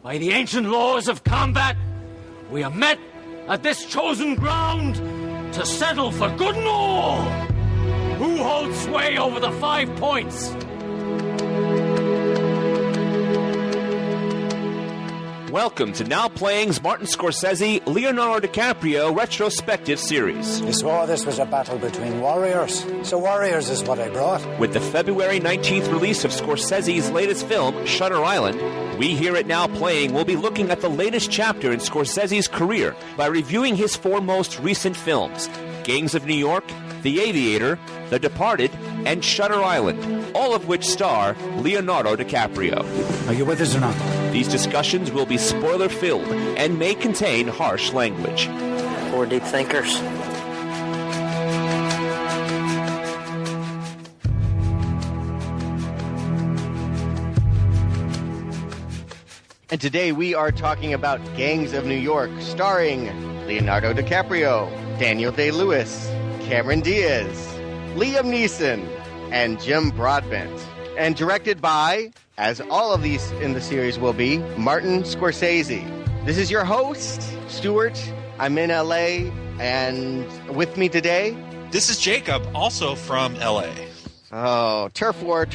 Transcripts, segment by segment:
By the ancient laws of combat, we are met at this chosen ground to settle for good and all. Who holds sway over the 5 points? Welcome to Now Playing's Martin Scorsese, Leonardo DiCaprio retrospective series. You swore this was a battle between warriors, so warriors is what I brought. With the February 19th release of Scorsese's latest film, Shutter Island, we here at Now Playing will be looking at the latest chapter in Scorsese's career by reviewing his 4 most recent films, Gangs of New York, The Aviator, The Departed, and Shutter Island, all of which star Leonardo DiCaprio. Are you with us or not? These discussions will be spoiler-filled and may contain harsh language. Poor deep thinkers. And today we are talking about Gangs of New York, starring Leonardo DiCaprio, Daniel Day-Lewis, Cameron Diaz, Liam Neeson, and Jim Broadbent. And directed by, as all of these in the series will be, Martin Scorsese. This is your host, Stuart. I'm in LA, and with me today... This is Jacob, also from LA. Oh, Turf War.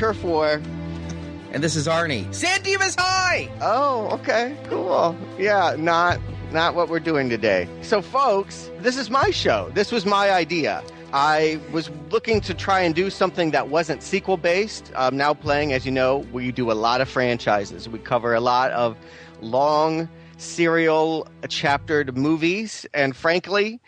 And this is Arnie. San Dimas High! Oh, okay, cool. Yeah, not what we're doing today. So, folks, this is my show. This was my idea. I was looking to try and do something that wasn't sequel-based. Now Playing, as you know, we do a lot of franchises. We cover a lot of long, serial-chaptered movies, and frankly,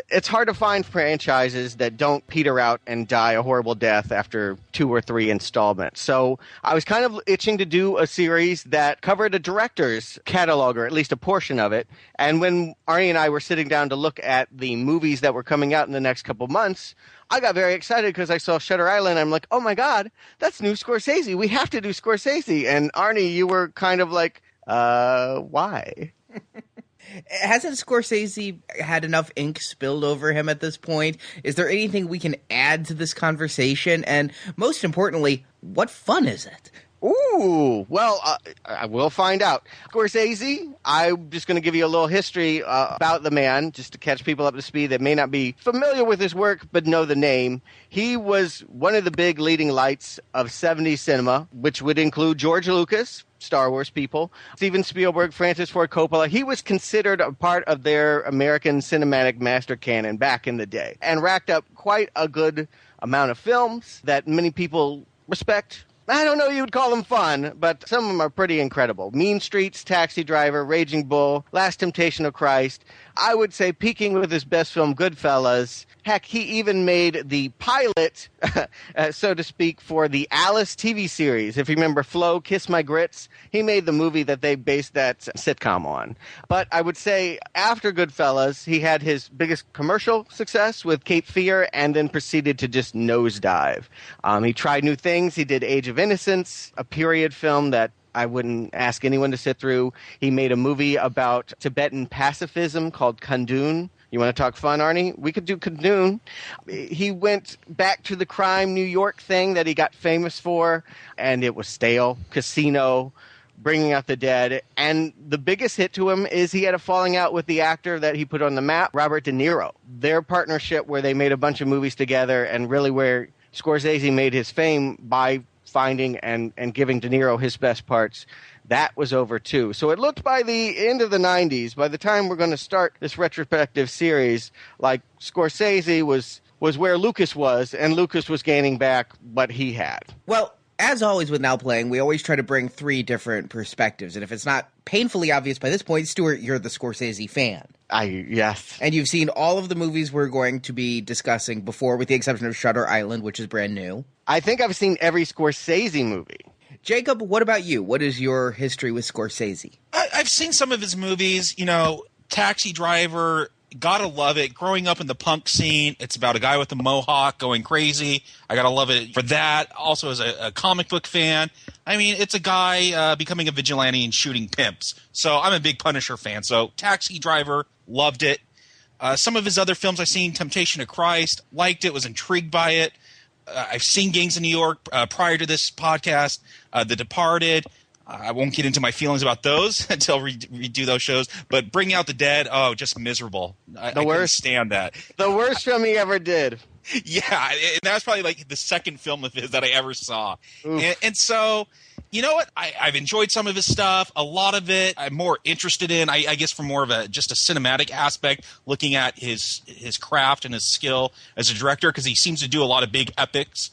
it's hard to find franchises that don't peter out and die a horrible death after 2 or 3 installments. So I was kind of itching to do a series that covered a director's catalog, or at least a portion of it. And when Arnie and I were sitting down to look at the movies that were coming out in the next couple months, I got very excited because I saw Shutter Island. I'm like, oh my God, that's new Scorsese. We have to do Scorsese. And Arnie, you were kind of like, why? Hasn't Scorsese had enough ink spilled over him at this point? Is there anything we can add to this conversation? And most importantly, what fun is it? Ooh, well, I will find out. Scorsese, I'm just going to give you a little history about the man, just to catch people up to speed that may not be familiar with his work, but know the name. He was one of the big leading lights of 70s cinema, which would include George Lucas, Star Wars people, Steven Spielberg, Francis Ford Coppola. He was considered a part of their American cinematic master canon back in the day, and racked up quite a good amount of films that many people respect. I don't know you would call them fun, but some of them are pretty incredible. Mean Streets, Taxi Driver, Raging Bull, Last Temptation of Christ. I would say peaking with his best film, Goodfellas. Heck, he even made the pilot, so to speak, for the Alice TV series. If you remember Flo, Kiss My Grits, he made the movie that they based that sitcom on. But I would say after Goodfellas, he had his biggest commercial success with Cape Fear and then proceeded to just nosedive. He tried new things. He did Age of Innocence, a period film that I wouldn't ask anyone to sit through. He made a movie about Tibetan pacifism called Kundun. You want to talk fun, Arnie? We could do Kundun. He went back to the crime New York thing that he got famous for, and it was stale. Casino, Bringing Out the Dead. And the biggest hit to him is he had a falling out with the actor that he put on the map, Robert De Niro. Their partnership where they made a bunch of movies together, and really where Scorsese made his fame by finding and giving De Niro his best parts, that was over too. So it looked by the end of the 90s, by the time we're going to start this retrospective series, like Scorsese was where Lucas was, and Lucas was gaining back what he had. Well, as always with Now Playing, we always try to bring 3 different perspectives. And if it's not painfully obvious by this point, Stuart, you're the Scorsese fan. Yes. And you've seen all of the movies we're going to be discussing before, with the exception of Shutter Island, which is brand new. I think I've seen every Scorsese movie. Jacob, what about you? What is your history with Scorsese? I've seen some of his movies, Taxi Driver, gotta love it. Growing up in the punk scene, it's about a guy with a mohawk going crazy. I gotta love it for that. Also as a comic book fan, I mean, it's a guy becoming a vigilante and shooting pimps. So I'm a big Punisher fan. So Taxi Driver, loved it. Some of his other films I've seen, Temptation of Christ, liked it, was intrigued by it. I've seen Gangs of New York prior to this podcast, The Departed. I won't get into my feelings about those until we do those shows. But Bring Out the Dead, just miserable. I couldn't stand that. The worst film he ever did. Yeah, and that was probably like the second film of his that I ever saw. And so, you know what? I've enjoyed some of his stuff. A lot of it I'm more interested in, I guess, from more of just a cinematic aspect, looking at his craft and his skill as a director, because he seems to do a lot of big epics.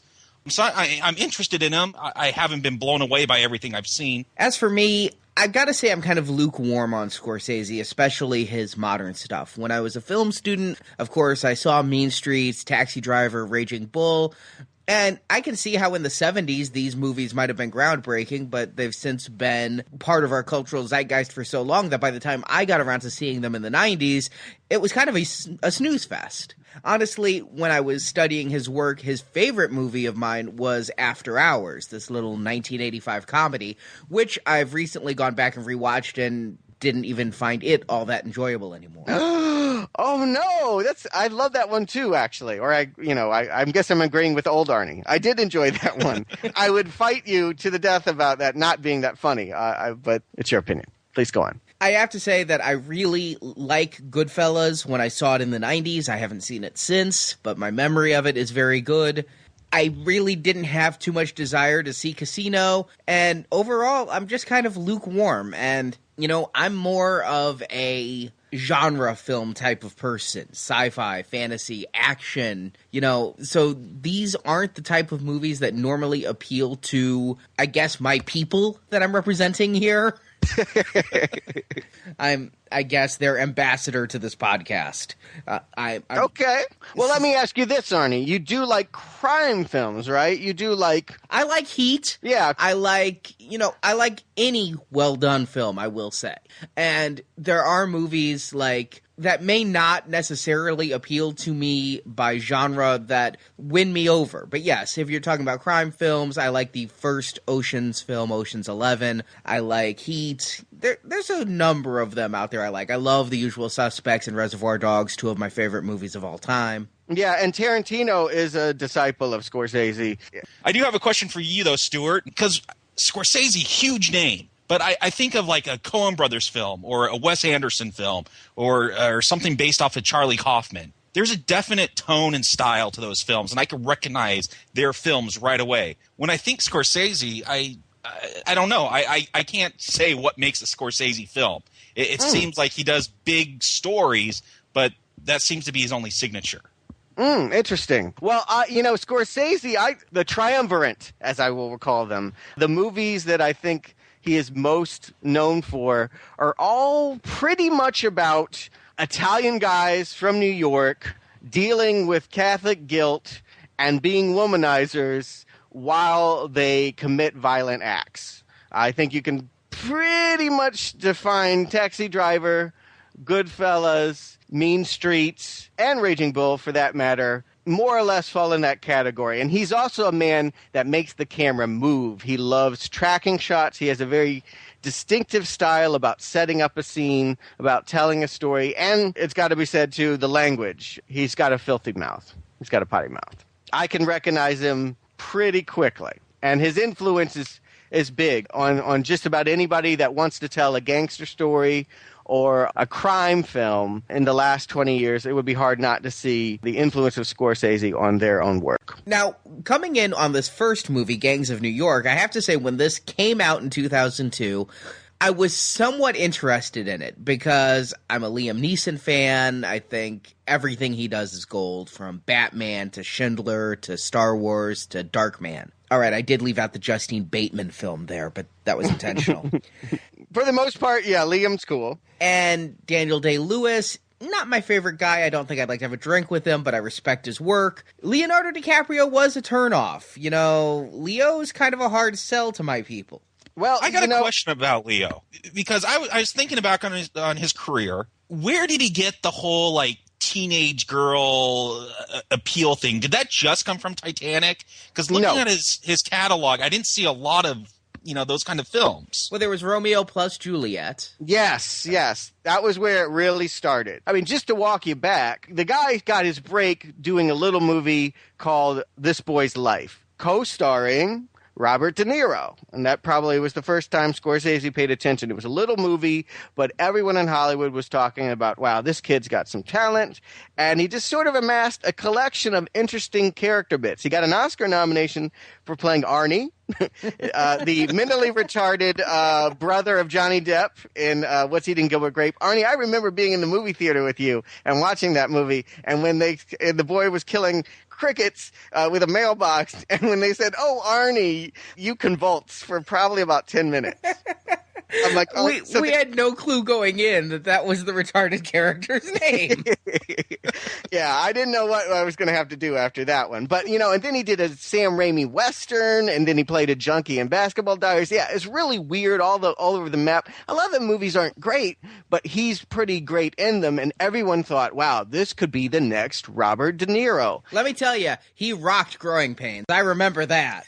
So I'm interested in him. I haven't been blown away by everything I've seen. As for me, I've got to say I'm kind of lukewarm on Scorsese, especially his modern stuff. When I was a film student, of course, I saw Mean Streets, Taxi Driver, Raging Bull, and I can see how in the 70s these movies might have been groundbreaking, but they've since been part of our cultural zeitgeist for so long that by the time I got around to seeing them in the 90s, it was kind of a snooze fest. Honestly, when I was studying his work, his favorite movie of mine was After Hours, this little 1985 comedy, which I've recently gone back and rewatched and didn't even find it all that enjoyable anymore. Oh no, I love that one too, actually. Or I guess I'm agreeing with old Arnie. I did enjoy that one. I would fight you to the death about that not being that funny. But it's your opinion. Please go on. I have to say that I really like Goodfellas when I saw it in the 90s. I haven't seen it since, but my memory of it is very good. I really didn't have too much desire to see Casino, and overall, I'm just kind of lukewarm. And, I'm more of a genre film type of person. Sci-fi, fantasy, action, so these aren't the type of movies that normally appeal to, I guess, my people that I'm representing here. I guess their ambassador to this podcast. Okay. Well, let me ask you this, Arnie. You do like crime films, right? You do like... I like Heat. Yeah. I like any well-done film, I will say. And there are movies like that may not necessarily appeal to me by genre that win me over. But yes, if you're talking about crime films, I like the first Ocean's film, Ocean's 11. I like Heat. There's a number of them out there I like. I love The Usual Suspects and Reservoir Dogs, two of my favorite movies of all time. Yeah, and Tarantino is a disciple of Scorsese. I do have a question for you, though, Stuart, because Scorsese, huge name. But I think of like a Coen Brothers film or a Wes Anderson film or something based off of Charlie Kaufman. There's a definite tone and style to those films, and I can recognize their films right away. When I think Scorsese, I don't know. I can't say what makes a Scorsese film. It seems like he does big stories, but that seems to be his only signature. Interesting. Well, Scorsese, the triumvirate, as I will recall them, the movies that I think he is most known for are all pretty much about Italian guys from New York dealing with Catholic guilt and being womanizers while they commit violent acts. I think you can pretty much define Taxi Driver, Goodfellas, Mean Streets, and Raging Bull, for that matter, more or less fall in that category. And he's also a man that makes the camera move. He loves tracking shots. He has a very distinctive style about setting up a scene, about telling a story, and it's got to be said, too, the language. He's got a filthy mouth. He's got a potty mouth. I can recognize him pretty quickly, and his influence is big on just about anybody that wants to tell a gangster story or a crime film in the last 20 years. It would be hard not to see the influence of Scorsese on their own work. Now, coming in on this first movie, Gangs of New York, I have to say when this came out in 2002, I was somewhat interested in it because I'm a Liam Neeson fan. I think everything he does is gold, from Batman to Schindler to Star Wars to Darkman. All right, I did leave out the Justine Bateman film there, but that was intentional. For the most part, yeah, Liam's cool. And Daniel Day-Lewis, not my favorite guy. I don't think I'd like to have a drink with him, but I respect his work. Leonardo DiCaprio was a turnoff. Leo's kind of a hard sell to my people. Well, I got a question about Leo, because I was thinking back on his career. Where did he get the whole teenage girl appeal thing? Did that just come from Titanic? Because looking at his catalog, I didn't see a lot of those kind of films. Well, there was Romeo plus Juliet. Yes. That was where it really started. I mean, just to walk you back, the guy got his break doing a little movie called This Boy's Life, co-starring Robert De Niro. And that probably was the first time Scorsese paid attention. It was a little movie, but everyone in Hollywood was talking about, wow, this kid's got some talent. And he just sort of amassed a collection of interesting character bits. He got an Oscar nomination for playing Arnie, the mentally retarded brother of Johnny Depp in What's Eating Gilbert Grape. Arnie, I remember being in the movie theater with you and watching that movie, and when the boy was killing crickets with a mailbox, and when they said, "Oh, Arnie," you convulsed for probably about 10 minutes. I'm like, oh, we had no clue going in that was the retarded character's name. Yeah, I didn't know what I was going to have to do after that one. But, and then he did a Sam Raimi Western, and then he played a junkie in Basketball Diaries. Yeah, it's really weird all over the map. A lot of the movies aren't great, but he's pretty great in them, and everyone thought, wow, this could be the next Robert De Niro. Let me tell you, he rocked Growing Pains. I remember that.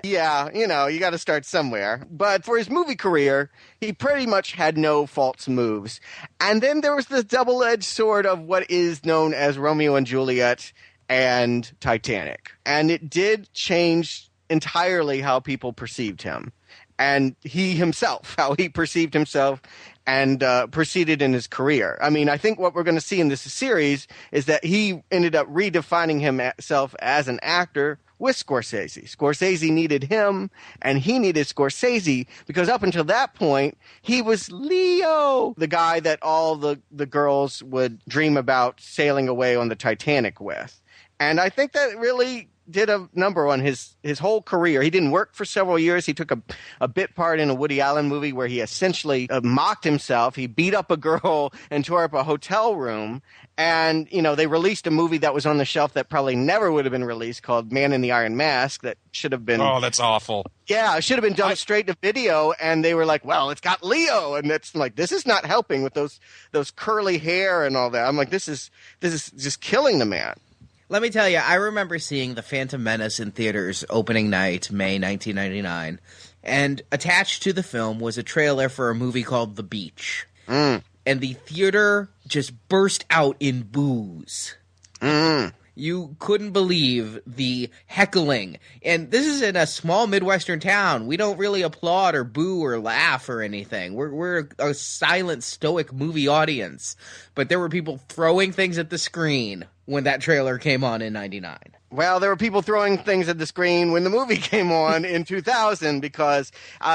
Yeah, you got to start somewhere. But for his movie career, he pretty much had no false moves. And then there was the double-edged sword of what is known as Romeo and Juliet and Titanic. And it did change entirely how people perceived him. And he himself, how he perceived himself and proceeded in his career. I mean, I think what we're going to see in this series is that he ended up redefining himself as an actor with Scorsese. Scorsese needed him, and he needed Scorsese, because up until that point, he was Leo, the guy that all the girls would dream about sailing away on the Titanic with. And I think that really did a number on his whole career. He didn't work for several years. He took a bit part in a Woody Allen movie where he essentially mocked himself. He beat up a girl and tore up a hotel room. And, they released a movie that was on the shelf that probably never would have been released called Man in the Iron Mask that should have been... Oh, that's awful. Yeah, it should have been dumped straight to video, and they were like, well, it's got Leo, and it's like, this is not helping with those curly hair and all that. I'm like, this is just killing the man. Let me tell you, I remember seeing The Phantom Menace in theaters opening night, May 1999, and attached to the film was a trailer for a movie called The Beach. And the theater just burst out in boos. You couldn't believe the heckling. And this is in a small Midwestern town. We don't really applaud or boo or laugh or anything. We're a silent, stoic movie audience. But there were people throwing things at the screen when that trailer came on in 99. Well, there were people throwing things at the screen when the movie came on in 2000 because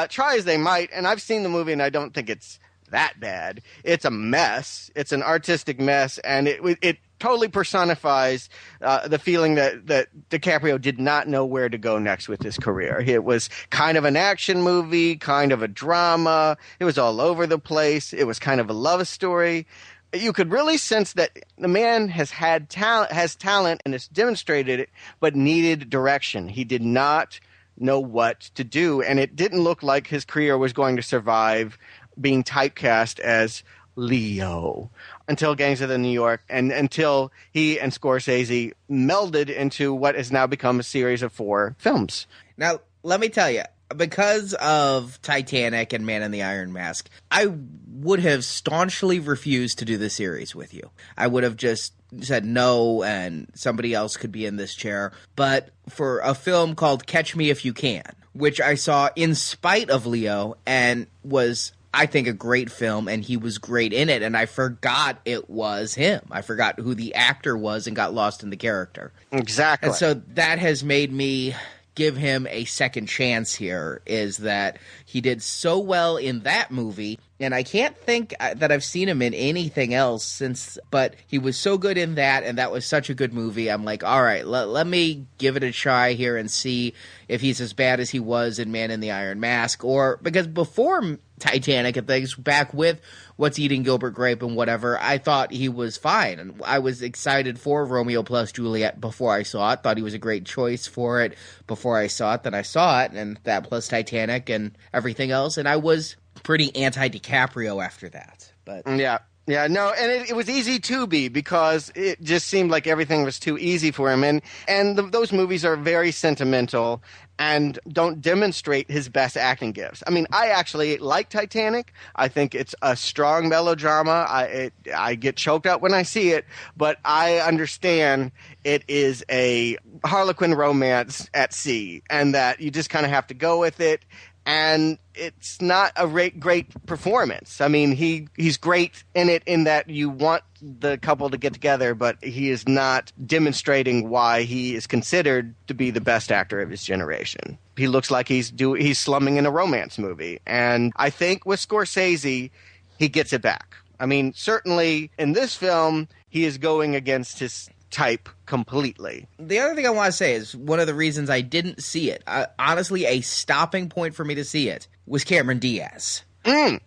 try as they might, and I've seen the movie and I don't think it's that bad. It's a mess. It's an artistic mess, and it totally personifies the feeling that DiCaprio did not know where to go next with his career. It was kind of an action movie, kind of a drama. It was all over the place. It was kind of a love story. You could really sense that the man has talent and has demonstrated it, but needed direction. He did not know what to do, and it didn't look like his career was going to survive being typecast as Leo until Gangs of the New York, and until he and Scorsese melded into what has now become a series of 4 films. Now, let me tell you, because of Titanic and Man in the Iron Mask, I would have staunchly refused to do the series with you. I would have just said no, and somebody else could be in this chair. But for a film called Catch Me If You Can, which I saw in spite of Leo and was, I think, a great film, and he was great in it, and I forgot it was him. I forgot who the actor was and got lost in the character. Exactly. And so that has made me give him a second chance here, is that he did so well in that movie, and I can't think that I've seen him in anything else since, but he was so good in that, and that was such a good movie. I'm like, all right, let me give it a try here and see if he's as bad as he was in Man in the Iron Mask, or because before Titanic and things, back with What's Eating Gilbert Grape and whatever, I thought he was fine. And I was excited for Romeo plus Juliet before I saw it. Thought he was a great choice for it before I saw it. Then I saw it, and that plus Titanic and everything else. And I was pretty anti-DiCaprio after that. But yeah, Yeah, no, and it was easy to be because it just seemed like everything was too easy for him. And those movies are very sentimental and don't demonstrate his best acting gifts. I mean, I actually like Titanic. I think it's a strong melodrama. I get choked up when I see it, but I understand it is a Harlequin romance at sea and that you just kind of have to go with it. And it's not a great performance. I mean, he's great in it in that you want the couple to get together, but he is not demonstrating why he is considered to be the best actor of his generation. He looks like he's slumming in a romance movie. And I think with Scorsese, he gets it back. I mean, certainly in this film, he is going against his type completely. The other thing I want to say is one of the reasons I didn't see it, honestly, a stopping point for me to see it was Cameron Diaz.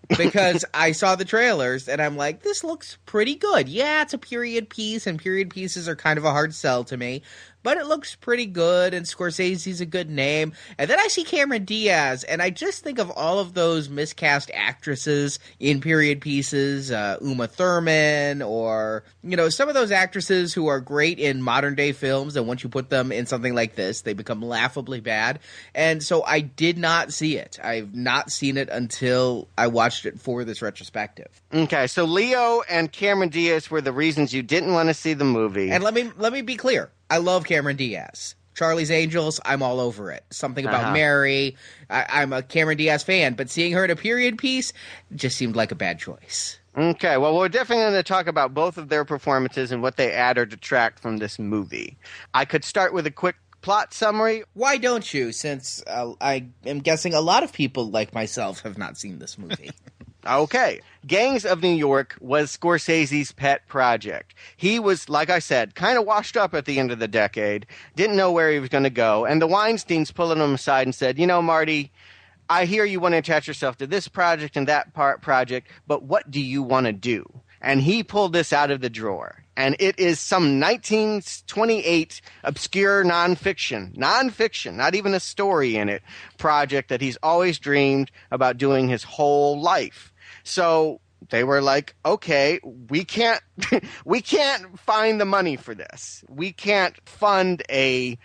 Because I saw the trailers and I'm like, this looks pretty good. Yeah, it's a period piece, and period pieces are kind of a hard sell to me, but it looks pretty good, and Scorsese's a good name. And then I see Cameron Diaz, and I just think of all of those miscast actresses in period pieces, Uma Thurman, or, some of those actresses who are great in modern-day films, and once you put them in something like this, they become laughably bad. And so I did not see it. I've not seen it until I watched it for this retrospective. Okay, so Leo and Cameron Diaz were the reasons you didn't want to see the movie. And let me be clear. I love Cameron Diaz. Charlie's Angels, I'm all over it. Something About Mary, I'm a Cameron Diaz fan, but seeing her in a period piece just seemed like a bad choice. Okay, well, we're definitely going to talk about both of their performances and what they add or detract from this movie. I could start with a quick plot summary. Why don't you, since I am guessing a lot of people like myself have not seen this movie. Okay. Gangs of New York was Scorsese's pet project. He was, like I said, kind of washed up at the end of the decade, didn't know where he was going to go, and the Weinsteins pulling him aside and said, Marty, I hear you want to attach yourself to this project and that project, but what do you want to do? And he pulled this out of the drawer. And it is some 1928 obscure nonfiction, not even a story in it, project that he's always dreamed about doing his whole life. So they were like, okay, we can't find the money for this. We can't fund a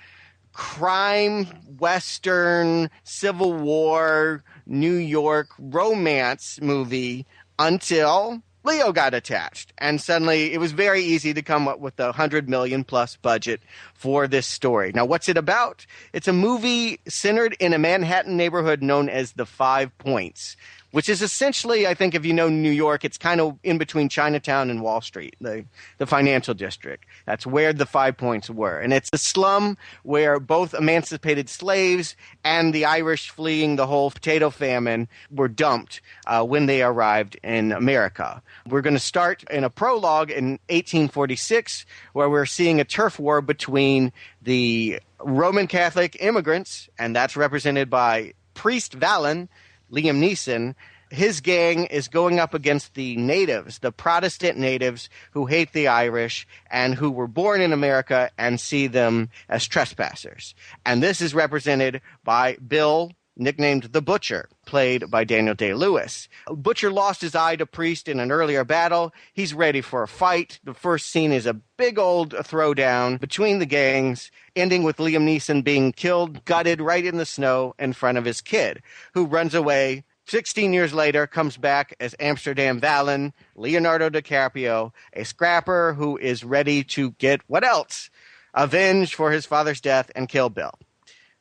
crime, Western, Civil War, New York romance movie until Leo got attached. And suddenly it was very easy to come up with the $100 million plus budget for this story. Now, what's it about? It's a movie centered in a Manhattan neighborhood known as the 5 Points, which is essentially, I think if you know New York, it's kind of in between Chinatown and Wall Street, the financial district. That's where the 5 Points were. And it's a slum where both emancipated slaves and the Irish fleeing the whole potato famine were dumped when they arrived in America. We're going to start in a prologue in 1846, where we're seeing a turf war between the Roman Catholic immigrants, and that's represented by Priest Vallon, Liam Neeson. His gang is going up against the natives, the Protestant natives who hate the Irish and who were born in America and see them as trespassers. And this is represented by Bill, nicknamed the Butcher, played by Daniel Day-Lewis. Butcher lost his eye to Priest in an earlier battle. He's ready for a fight. The first scene is a big old throwdown between the gangs, ending with Liam Neeson being killed, gutted right in the snow in front of his kid, who runs away. 16 years later, comes back as Amsterdam Vallon, Leonardo DiCaprio, a scrapper who is ready to get, what else? Avenge for his father's death and kill Bill.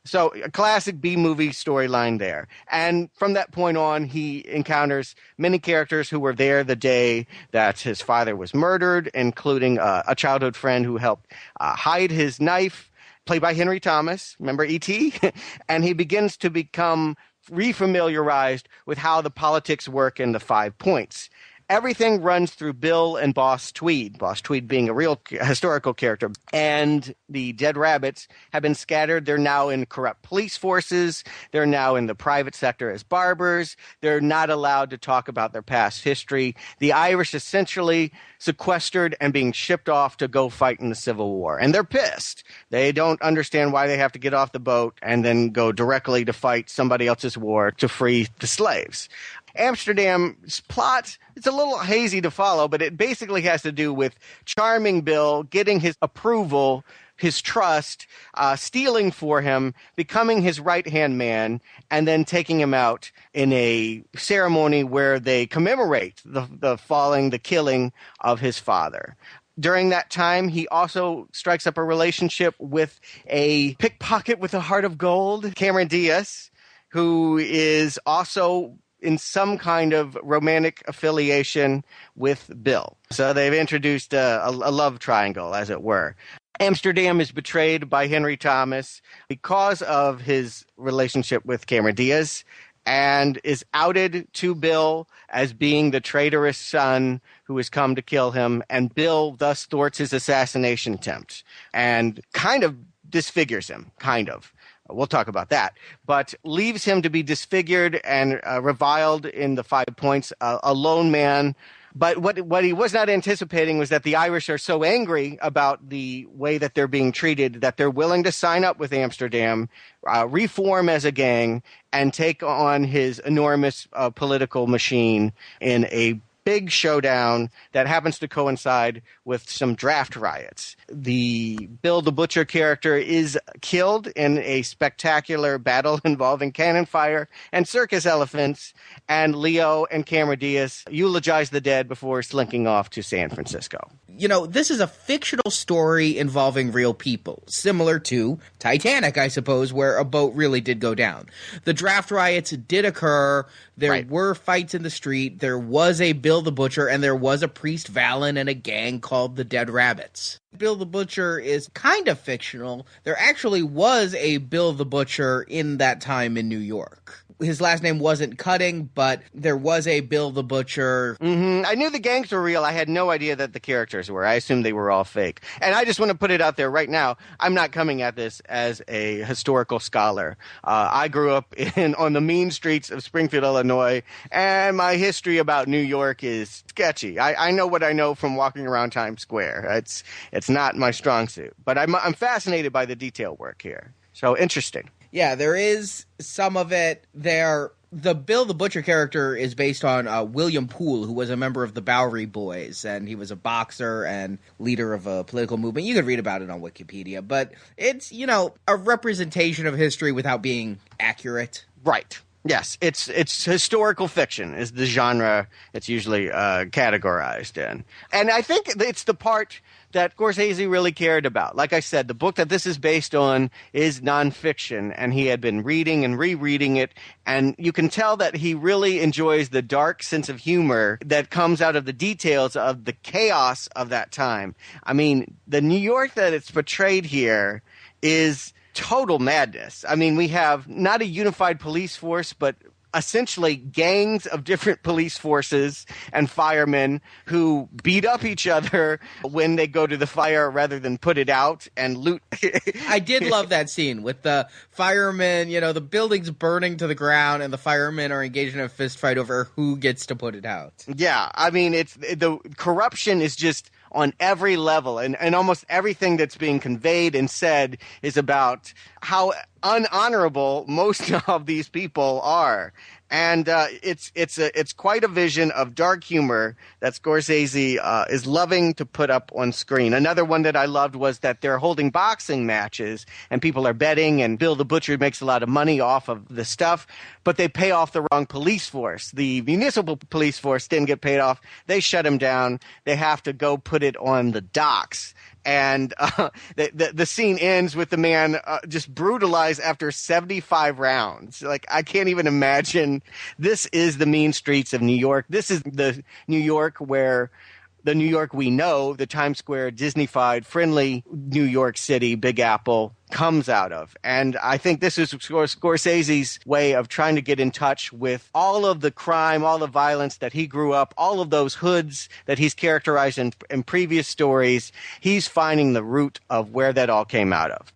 So a classic B-movie storyline there. And from that point on, he encounters many characters who were there the day that his father was murdered, including a childhood friend who helped hide his knife, played by Henry Thomas. Remember E.T.? And he begins to become refamiliarized with how the politics work in the 5 Points. Everything runs through Bill and Boss Tweed being a real historical character. And the dead rabbits have been scattered. They're now in corrupt police forces. They're now in the private sector as barbers. They're not allowed to talk about their past history. The Irish essentially sequestered and being shipped off to go fight in the Civil War. And they're pissed. They don't understand why they have to get off the boat and then go directly to fight somebody else's war to free the slaves. Amsterdam's plot, it's a little hazy to follow, but it basically has to do with charming Bill, getting his approval, his trust, stealing for him, becoming his right-hand man, and then taking him out in a ceremony where they commemorate the killing of his father. During that time, he also strikes up a relationship with a pickpocket with a heart of gold, Cameron Diaz, who is also in some kind of romantic affiliation with Bill. So they've introduced a love triangle, as it were. Amsterdam is betrayed by Henry Thomas because of his relationship with Cameron Diaz and is outed to Bill as being the traitorous son who has come to kill him, and Bill thus thwarts his assassination attempt and kind of disfigures him, kind of. We'll talk about that. But leaves him to be disfigured and reviled in the 5 points, a lone man. But what he was not anticipating was that the Irish are so angry about the way that they're being treated that they're willing to sign up with Amsterdam, reform as a gang, and take on his enormous political machine in a big showdown that happens to coincide with some draft riots. The Bill the Butcher character is killed in a spectacular battle involving cannon fire and circus elephants, and Leo and Cameron Diaz eulogize the dead before slinking off to San Francisco. You know, this is a fictional story involving real people, similar to Titanic, I suppose, where a boat really did go down. The draft riots did occur. There were fights in the street. There was a Bill the Butcher, and there was a priest Valen and a gang called the Dead Rabbits. Bill the Butcher is kind of fictional. There actually was a Bill the Butcher in that time in New York. His last name wasn't Cutting, but there was a Bill the Butcher. Mm-hmm. I knew the gangs were real. I had no idea that the characters were. I assumed they were all fake. And I just want to put it out there right now. I'm not coming at this as a historical scholar. I grew up on the mean streets of Springfield, Illinois, and my history about New York is sketchy. I know what I know from walking around Times Square. It's not my strong suit. But I'm fascinated by the detail work here. So interesting. Yeah, there is some of it there. The Bill the Butcher character is based on William Poole, who was a member of the Bowery Boys, and he was a boxer and leader of a political movement. You could read about it on Wikipedia, but it's, you know, a representation of history without being accurate. Right. Yes, it's historical fiction is the genre it's usually categorized in. And I think it's the part that Scorsese really cared about. Like I said, the book that this is based on is nonfiction, and he had been reading and rereading it, and you can tell that he really enjoys the dark sense of humor that comes out of the details of the chaos of that time. I mean, the New York that it's portrayed here is total madness. I mean, we have not a unified police force, but essentially gangs of different police forces and firemen who beat up each other when they go to the fire rather than put it out and loot. I did love that scene with the firemen, you know, the building's burning to the ground and the firemen are engaged in a fist fight over who gets to put it out. Yeah, I mean, the corruption is just on every level, and almost everything that's being conveyed and said is about how unhonorable most of these people are. And it's quite a vision of dark humor that Scorsese is loving to put up on screen. Another one that I loved was that they're holding boxing matches and people are betting, and Bill the Butcher makes a lot of money off of the stuff, but they pay off the wrong police force. The municipal police force didn't get paid off. They shut him down. They have to go put it on the docks. And the scene ends with the man just brutalized after 75 rounds. Like, I can't even imagine. This is the mean streets of New York. This is the New York where the New York we know, the Times Square, Disney-fied, friendly New York City, Big Apple, comes out of. And I think this is Scorsese's way of trying to get in touch with all of the crime, all the violence that he grew up, all of those hoods that he's characterized in previous stories. He's finding the root of where that all came out of.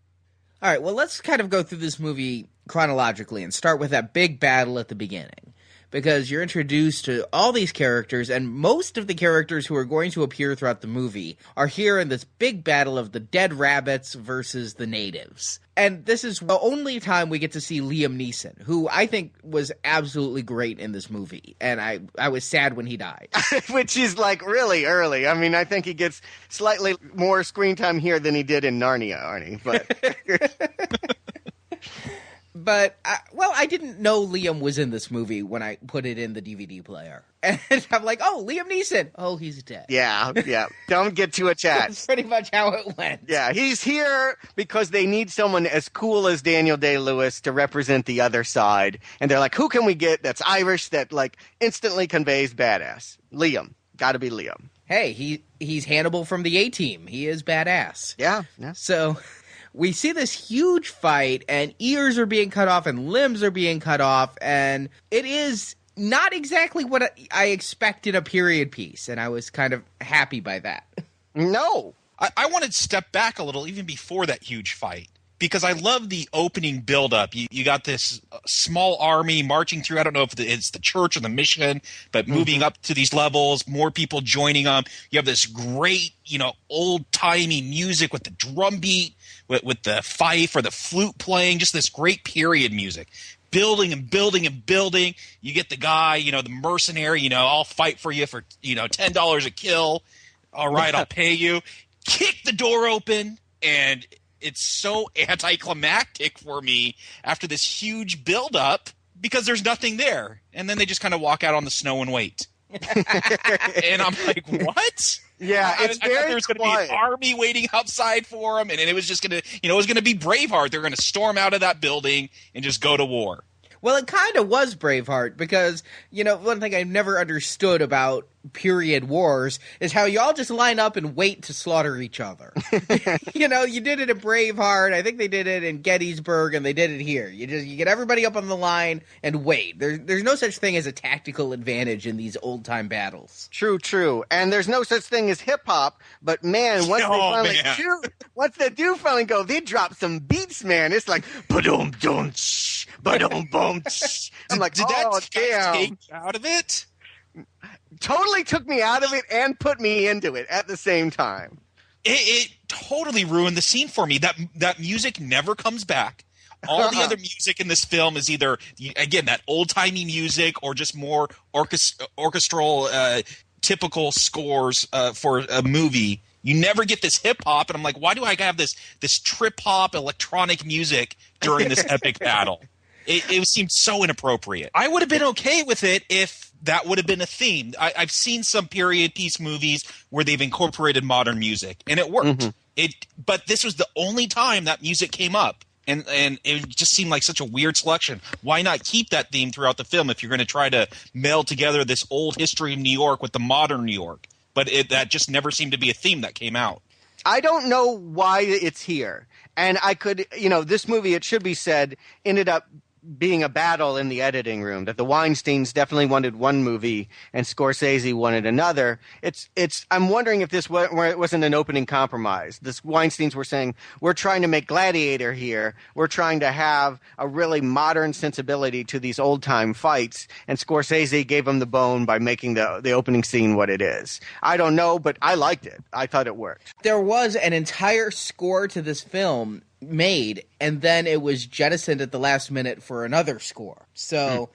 All right, well, let's kind of go through this movie chronologically and start with that big battle at the beginning. because you're introduced to all these characters, and most of the characters who are going to appear throughout the movie are here in this big battle of the dead rabbits versus the natives. And this is the only time we get to see Liam Neeson, who I think was absolutely great in this movie. And I was sad when he died. Which is like really early. I mean, I think he gets slightly more screen time here than he did in Narnia, Arnie. But But, I didn't know Liam was in this movie when I put it in the DVD player. And I'm like, oh, Liam Neeson. Oh, he's dead. yeah. Don't get too attached. That's pretty much how it went. Yeah, he's here because they need someone as cool as Daniel Day-Lewis to represent the other side. And they're like, who can we get that's Irish that, like, instantly conveys badass? Liam. Gotta be Liam. Hey, he's Hannibal from the A-Team. He is badass. Yeah. So we see this huge fight, and ears are being cut off, and limbs are being cut off, and it is not exactly what I expected a period piece, and I was kind of happy by that. No. I wanted to step back a little even before that huge fight, because I love the opening buildup. You got this small army marching through, I don't know if it's the church or the mission, but moving up to these levels, more people joining them. You have this great, old-timey music with the drum beat, with the fife or the flute playing, just this great period music. Building and building and building. You get the guy, the mercenary, I'll fight for you for, $10 a kill. All right, I'll pay you. Kick the door open, and it's so anticlimactic for me after this huge buildup because there's nothing there. And then they just kind of walk out on the snow and wait. And I'm like, what? Yeah, I thought there was going to be an army waiting outside for them, and it was just going to, it was going to be Braveheart. They're going to storm out of that building and just go to war. Well, it kind of was Braveheart because, one thing I never understood about period wars is how y'all just line up and wait to slaughter each other. You did it at Braveheart. I think they did it in Gettysburg, and they did it here. You get everybody up on the line and wait. There's no such thing as a tactical advantage in these old-time battles. True. And there's no such thing as hip-hop, but man, once they do finally go, they drop some beats, man. It's like, ba-dum-dum-sh, ba-dum-bum-sh. I'm like, did oh, that damn. take out of it? Totally took me out of it and put me into it at the same time. It totally ruined the scene for me. That music never comes back. All the other music in this film is either, again, that old-timey music or just more orchestral, typical scores for a movie. You never get this hip-hop, and I'm like, why do I have this trip-hop electronic music during this epic battle? It seemed so inappropriate. I would have been okay with it if that would have been a theme. I've seen some period piece movies where they've incorporated modern music, and it worked. But this was the only time that music came up, and it just seemed like such a weird selection. Why not keep that theme throughout the film if you're going to try to meld together this old history of New York with the modern New York? But that just never seemed to be a theme that came out. I don't know why it's here. And I could, this movie, it should be said, ended up being a battle in the editing room, that the Weinsteins definitely wanted one movie and Scorsese wanted another. I'm wondering if this wasn't an opening compromise. The Weinsteins were saying, we're trying to make Gladiator here. We're trying to have a really modern sensibility to these old-time fights, and Scorsese gave them the bone by making the opening scene what it is. I don't know, but I liked it. I thought it worked. There was an entire score to this film made, and then it was jettisoned at the last minute for another score. So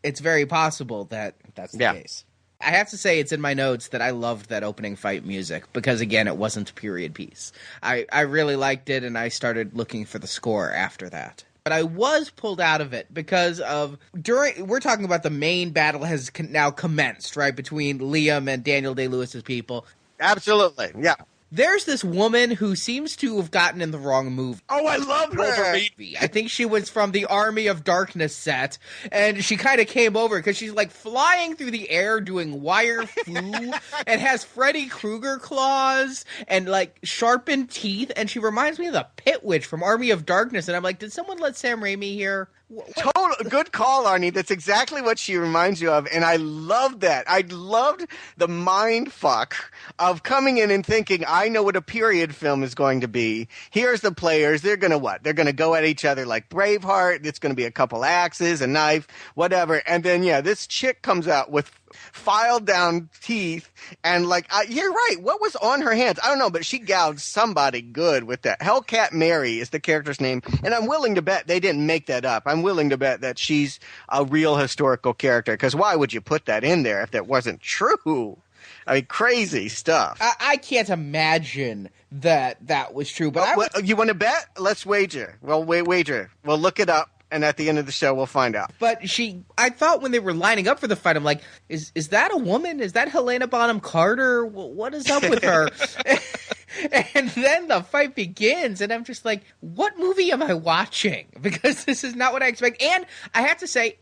it's very possible that that's the case. I have to say it's in my notes that I loved that opening fight music because, again, it wasn't a period piece. I really liked it, and I started looking for the score after that. But I was pulled out of it because we're talking about the main battle has now commenced, right, between Liam and Daniel Day-Lewis's people. Absolutely, yeah. There's this woman who seems to have gotten in the wrong movie. Oh, I love her! I think she was from the Army of Darkness set, and she kind of came over because she's like flying through the air doing wire fu and has Freddy Krueger claws and like sharpened teeth, and she reminds me of the Pit Witch from Army of Darkness, and I'm like, did someone let Sam Raimi here? Total good call, Arnie. That's exactly what she reminds you of, and I love that. I loved the mind fuck of coming in and thinking, I know what a period film is going to be. Here's the players. They're going to what? They're going to go at each other like Braveheart. It's going to be a couple axes, a knife, whatever. And then, this chick comes out with filed down teeth and you're right. What was on her hands? I don't know, but she gouged somebody good with that. Hellcat Mary is the character's name, and I'm willing to bet they didn't make that up. I'm willing to bet that she's a real historical character, because why would you put that in there if that wasn't true? I mean, crazy stuff. I can't imagine that was true. But you want to bet? Let's wager. Well, wager. We'll look it up. And at the end of the show, we'll find out. But I thought when they were lining up for the fight, I'm like, is that a woman? Is that Helena Bonham Carter? What is up with her? And then the fight begins, and I'm just like, what movie am I watching? Because this is not what I expect. And I have to say,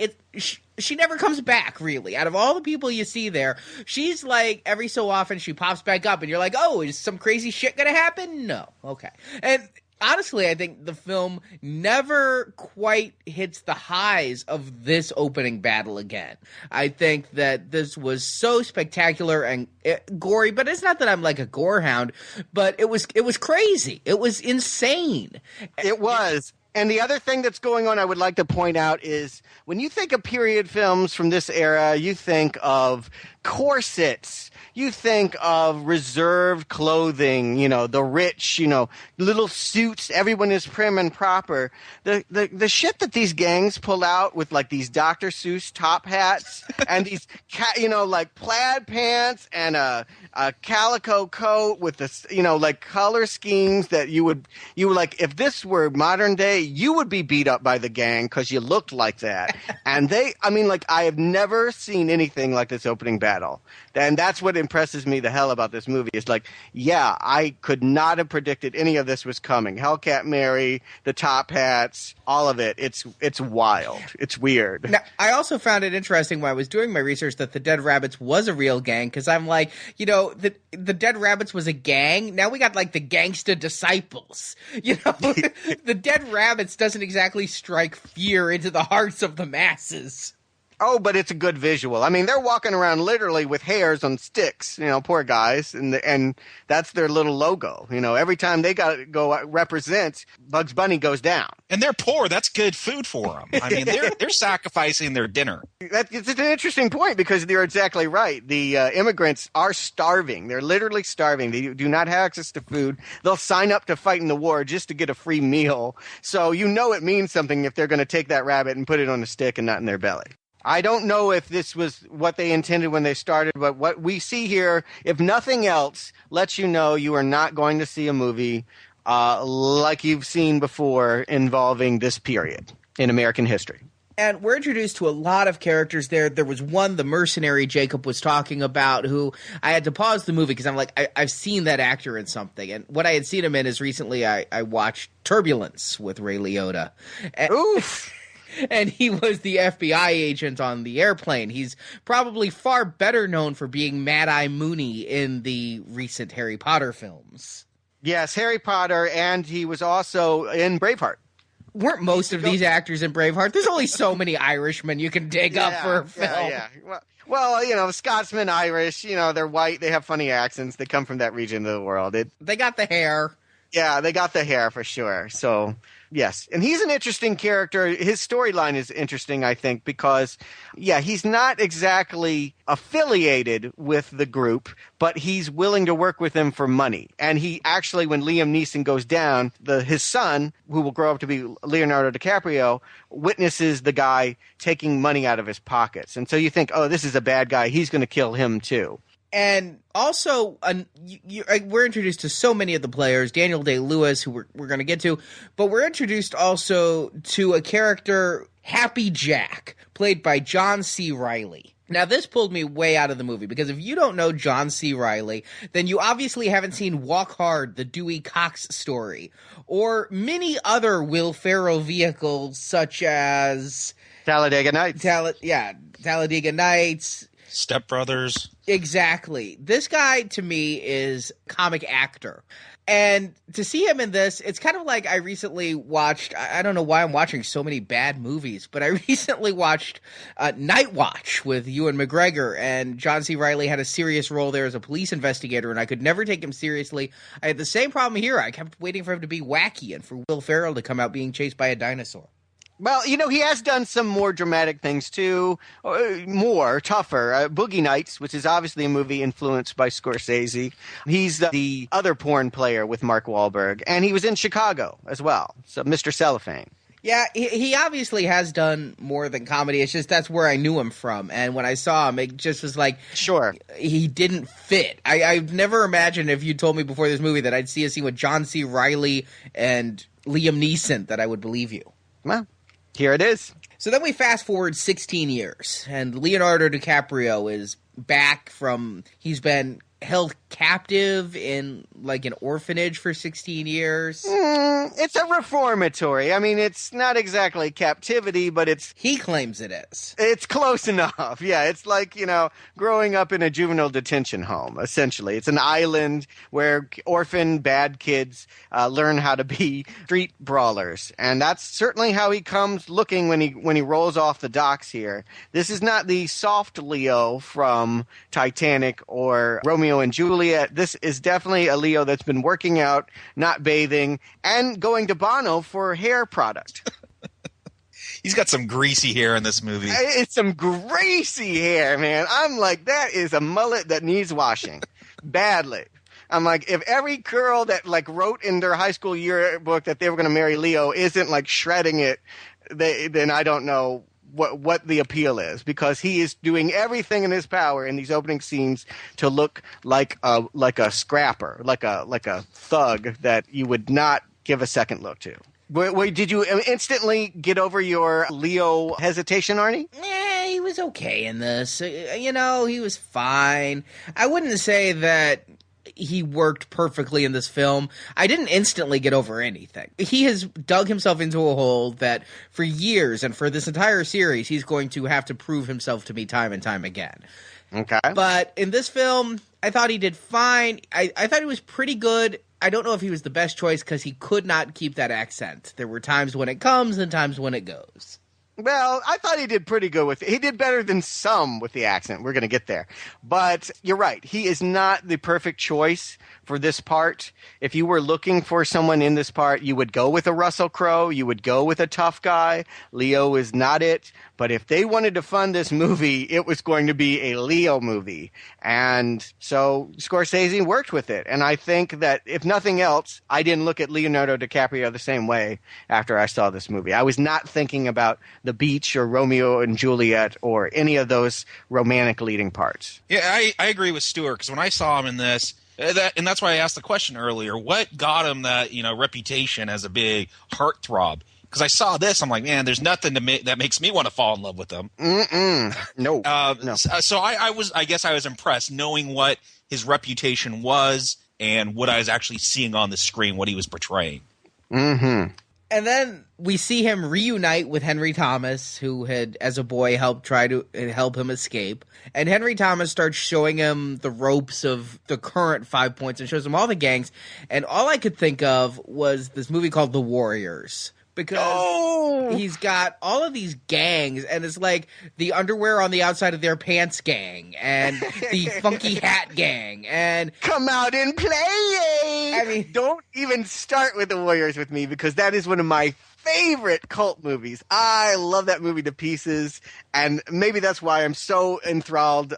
she never comes back, really. Out of all the people you see there, she's like, every so often she pops back up, and you're like, oh, is some crazy shit going to happen? No. Okay. And honestly, I think the film never quite hits the highs of this opening battle again. I think that this was so spectacular and gory, but it's not that I'm like a gore hound, but it was crazy. It was insane. It was. And the other thing that's going on I would like to point out is when you think of period films from this era, you think of corsets. You think of reserved clothing, the rich, little suits. Everyone is prim and proper. The shit that these gangs pull out with like these Dr. Seuss top hats and these, like plaid pants and a calico coat with this, like color schemes that you would like, if this were modern day, you would be beat up by the gang because you looked like that. And I have never seen anything like this opening battle. And that's what impresses me the hell about this movie. It's like, yeah, I could not have predicted any of this was coming. Hellcat Mary, the top hats, all of it. It's wild. It's weird. Now, I also found it interesting when I was doing my research that the Dead Rabbits was a real gang, because I'm like, the Dead Rabbits was a gang. Now we got like the Gangsta Disciples. The Dead Rabbits doesn't exactly strike fear into the hearts of the masses. Oh, but it's a good visual. I mean, they're walking around literally with hairs on sticks, poor guys, and that's their little logo. Every time they got to go represent, Bugs Bunny goes down. And they're poor. That's good food for them. I mean, they're sacrificing their dinner. It's an interesting point, because you're exactly right. The immigrants are starving. They're literally starving. They do not have access to food. They'll sign up to fight in the war just to get a free meal. So it means something if they're going to take that rabbit and put it on a stick and not in their belly. I don't know if this was what they intended when they started, but what we see here, if nothing else, lets you know you are not going to see a movie like you've seen before involving this period in American history. And we're introduced to a lot of characters there. There was one, the mercenary Jacob was talking about, who I had to pause the movie because I'm like, I've seen that actor in something. And what I had seen him in is recently I watched Turbulence with Ray Liotta. Oof! And he was the FBI agent on the airplane. He's probably far better known for being Mad-Eye Mooney in the recent Harry Potter films. Yes, Harry Potter, and he was also in Braveheart. Weren't most of these actors in Braveheart? There's only so many Irishmen you can dig up for a film. Yeah. Well, Scotsmen, Irish, they're white, they have funny accents, they come from that region of the world. They got the hair. Yeah, they got the hair for sure. So, yes. And he's an interesting character. His storyline is interesting, I think, because, he's not exactly affiliated with the group, but he's willing to work with them for money. And he actually, when Liam Neeson goes down, his son, who will grow up to be Leonardo DiCaprio, witnesses the guy taking money out of his pockets. And so you think, oh, this is a bad guy. He's going to kill him too. And also, we're introduced to so many of the players, Daniel Day-Lewis, who we're going to get to, but we're introduced also to a character, Happy Jack, played by John C. Reilly. Now, this pulled me way out of the movie, because if you don't know John C. Reilly, then you obviously haven't seen Walk Hard, the Dewey Cox story, or many other Will Ferrell vehicles, such as Talladega Nights. Talladega Nights. Step Brothers. Exactly. This guy, to me, is a comic actor. And to see him in this, it's kind of like I recently watched, I don't know why I'm watching so many bad movies, but I recently watched Night Watch with Ewan McGregor, and John C. Reilly had a serious role there as a police investigator, and I could never take him seriously. I had the same problem here. I kept waiting for him to be wacky and for Will Ferrell to come out being chased by a dinosaur. Well, he has done some more dramatic things, too. More, tougher. Boogie Nights, which is obviously a movie influenced by Scorsese. He's the other porn player with Mark Wahlberg. And he was in Chicago as well. So Mr. Cellophane. Yeah, he obviously has done more than comedy. It's just that's where I knew him from. And when I saw him, it just was like, sure, he didn't fit. I've never imagined, if you told me before this movie that I'd see a scene with John C. Reilly and Liam Neeson, that I would believe you. Well, here it is. So then we fast forward 16 years, and Leonardo DiCaprio is back from, he's been held captive in like an orphanage for 16 years. It's a reformatory. I mean, it's not exactly captivity, but he claims it is. It's close enough. Yeah, it's like, growing up in a juvenile detention home, essentially. It's an island where orphan bad kids learn how to be street brawlers. And that's certainly how he comes looking when he rolls off the docks here. This is not the soft Leo from Titanic or Romeo and Juliet. This is definitely a Leo that's been working out, not bathing, and going to Bono for hair product. He's got some greasy hair in this movie. It's some greasy hair, man. I'm like, that is a mullet that needs washing badly. I'm like, if every girl that wrote in their high school yearbook that they were going to marry Leo isn't shredding it, then I don't know what the appeal is, because he is doing everything in his power in these opening scenes to look like a scrapper, like a thug that you would not give a second look to. Wait, did you instantly get over your Leo hesitation, Arnie? Yeah, he was okay in this. He was fine. I wouldn't say that he worked perfectly in this film. I didn't instantly get over anything. He has dug himself into a hole that for years and for this entire series, he's going to have to prove himself to me time and time again. Okay. But in this film, I thought he did fine. I thought he was pretty good. I don't know if he was the best choice because he could not keep that accent. There were times when it comes and times when it goes. Well, I thought he did pretty good with it. He did better than some with the accent. We're going to get there. But you're right. He is not the perfect choice for this part. If you were looking for someone in this part, you would go with a Russell Crowe. You would go with a tough guy. Leo is not it. But if they wanted to fund this movie, it was going to be a Leo movie. And so Scorsese worked with it. And I think that, if nothing else, I didn't look at Leonardo DiCaprio the same way after I saw this movie. I was not thinking about the beach or Romeo and Juliet or any of those romantic leading parts. Yeah, I agree with Stuart, because when I saw him in this, and that's why I asked the question earlier, what got him that reputation as a big heartthrob? Because I saw this, I'm like, man, there's nothing that makes me want to fall in love with him. No. No. So I guess I was impressed knowing what his reputation was and what I was actually seeing on the screen, what he was portraying. Mm-hmm. And then we see him reunite with Henry Thomas, who had, as a boy, try to help him escape. And Henry Thomas starts showing him the ropes of the current 5 Points and shows him all the gangs. And all I could think of was this movie called The Warriors. Because he's got all of these gangs, and it's like the underwear on the outside of their pants gang, and the funky hat gang, and come out and play. I mean, don't even start with The Warriors with me, because that is one of my favorite cult movies. I love that movie to pieces, and maybe that's why I'm so enthralled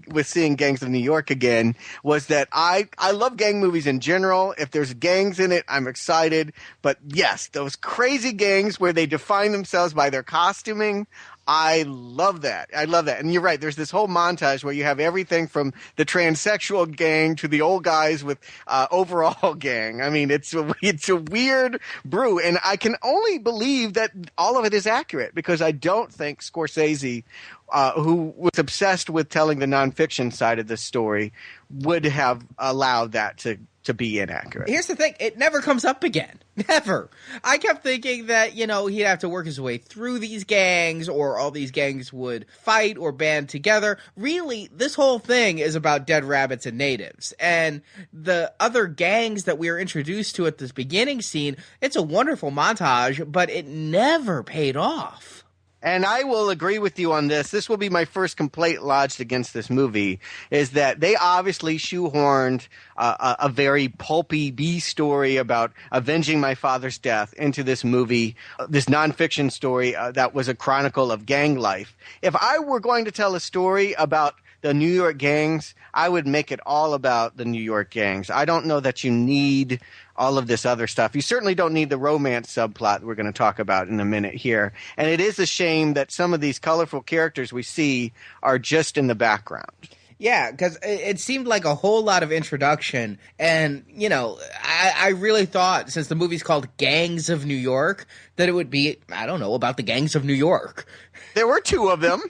with seeing Gangs of New York again, was that I love gang movies in general. If there's gangs in it, I'm excited. But yes, those crazy gangs where they define themselves by their costuming, I love that. I love that. And you're right. There's this whole montage where you have everything from the transsexual gang to the old guys with overall gang. I mean, it's a weird brew. And I can only believe that all of it is accurate, because I don't think Scorsese, who was obsessed with telling the nonfiction side of this story, would have allowed that to be inaccurate. Here's the thing. It never comes up again. Never. I kept thinking that, he'd have to work his way through these gangs, or all these gangs would fight or band together. Really, this whole thing is about dead rabbits and natives. And the other gangs that we are introduced to at this beginning scene, it's a wonderful montage, but it never paid off. And I will agree with you on this. This will be my first complaint lodged against this movie, is that they obviously shoehorned a very pulpy B story about avenging my father's death into this movie, this nonfiction story that was a chronicle of gang life. If I were going to tell a story about the New York gangs, I would make it all about the New York gangs. I don't know that you need all of this other stuff. You certainly don't need the romance subplot that we're going to talk about in a minute here. And it is a shame that some of these colorful characters we see are just in the background. Yeah, because it seemed like a whole lot of introduction. And, I really thought, since the movie's called Gangs of New York, that it would be, I don't know, about the gangs of New York. There were two of them.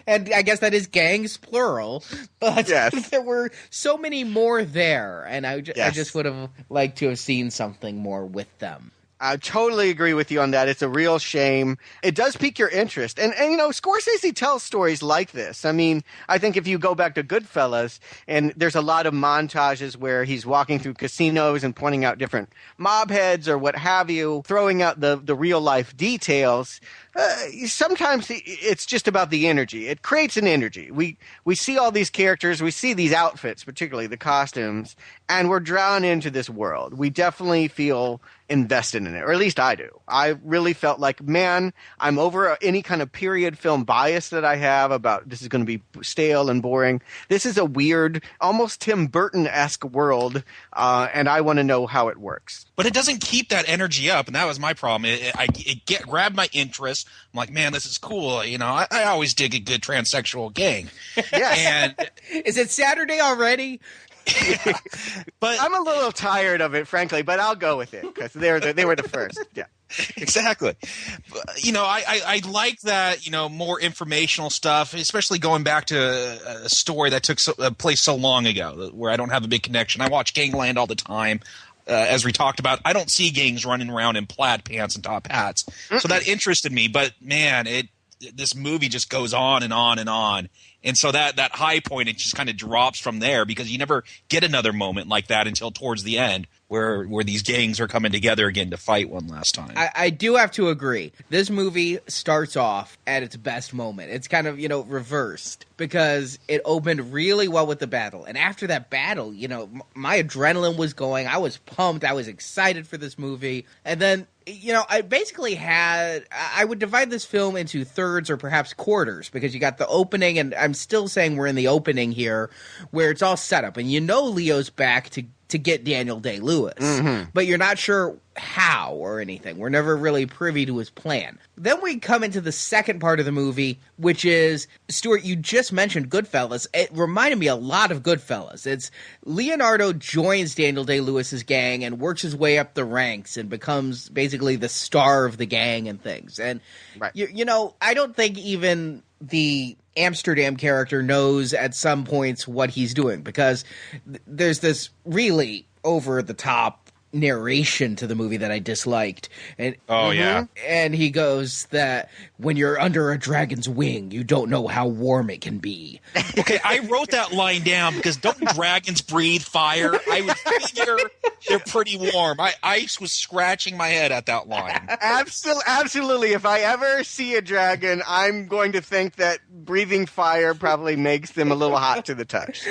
And I guess that is gangs, plural. But yes. There were so many more there. And I just would have liked to have seen something more with them. I totally agree with you on that. It's a real shame. It does pique your interest. And Scorsese tells stories like this. I mean, I think if you go back to Goodfellas, and there's a lot of montages where he's walking through casinos and pointing out different mob heads or what have you, throwing out the real life details. Sometimes it's just about the energy. It creates an energy. We see all these characters, we see these outfits, particularly the costumes, and we're drawn into this world. We definitely feel invested in it, or at least I do. I really felt like, man, I'm over any kind of period film bias that I have about this is going to be stale and boring. This is a weird, almost Tim Burton-esque world, and I want to know how it works. But it doesn't keep that energy up, and that was my problem. It grabbed my interest. I'm like, man, this is cool. I always dig a good transsexual gang. Yes. And is it Saturday already? But I'm a little tired of it, frankly, but I'll go with it because they were the first. Yeah. Exactly. I like that, more informational stuff, especially going back to a story that took place so long ago where I don't have a big connection. I watch Gangland all the time. As we talked about, I don't see gangs running around in plaid pants and top hats. So that interested me. But, man, this movie just goes on and on and on. And so that high point, it just kind of drops from there because you never get another moment like that until towards the end where these gangs are coming together again to fight one last time. I do have to agree. This movie starts off at its best moment. It's kind of, reversed because it opened really well with the battle. And after that battle, my adrenaline was going. I was pumped. I was excited for this movie. And then I basically I would divide this film into thirds or perhaps quarters because you got the opening, and I'm still saying we're in the opening here, where it's all set up. And Leo's back to get Daniel Day-Lewis, but you're not sure how or anything. We're never really privy to his plan. Then we come into the second part of the movie, which is, Stuart, you just mentioned Goodfellas. It reminded me a lot of Goodfellas. It's Leonardo joins Daniel Day-Lewis's gang and works his way up the ranks and becomes basically the star of the gang and things. And, right. I don't think even the Amsterdam character knows at some points what he's doing because there's this really over-the-top narration to the movie that I disliked. And, and he goes that when you're under a dragon's wing, you don't know how warm it can be. Okay, I wrote that line down because don't dragons breathe fire? I would figure they're pretty warm. I was scratching my head at that line. Absolutely. If I ever see a dragon, I'm going to think that breathing fire probably makes them a little hot to the touch.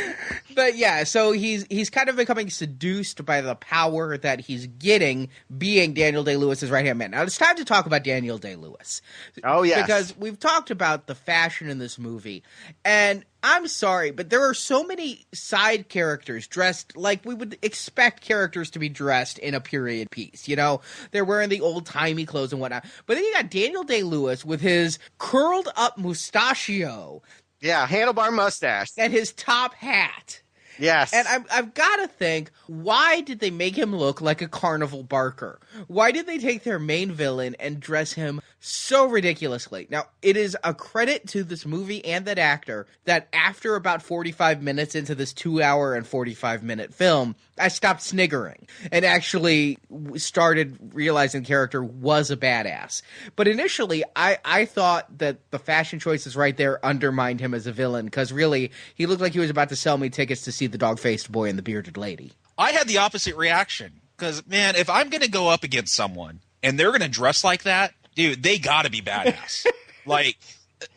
But yeah, so he's kind of becoming seduced by the power that he's getting being Daniel Day-Lewis's right-hand man. Now, it's time to talk about Daniel Day-Lewis. Oh, yes. Because we've talked about the fashion in this movie, and I'm sorry, but there are so many side characters dressed like we would expect characters to be dressed in a period piece. They're wearing the old-timey clothes and whatnot. But then you got Daniel Day-Lewis with his curled-up mustachio. Yeah, handlebar mustache. And his top hat. Yes. And I've got to think, why did they make him look like a carnival barker? Why did they take their main villain and dress him so ridiculously. Now, it is a credit to this movie and that actor that after about 45 minutes into this 2-hour and 45-minute film, I stopped sniggering and actually started realizing the character was a badass. But initially, I thought that the fashion choices right there undermined him as a villain, because really, he looked like he was about to sell me tickets to see the dog-faced boy and the bearded lady. I had the opposite reaction because, man, if I'm going to go up against someone and they're going to dress like that, dude, they got to be badass. Like,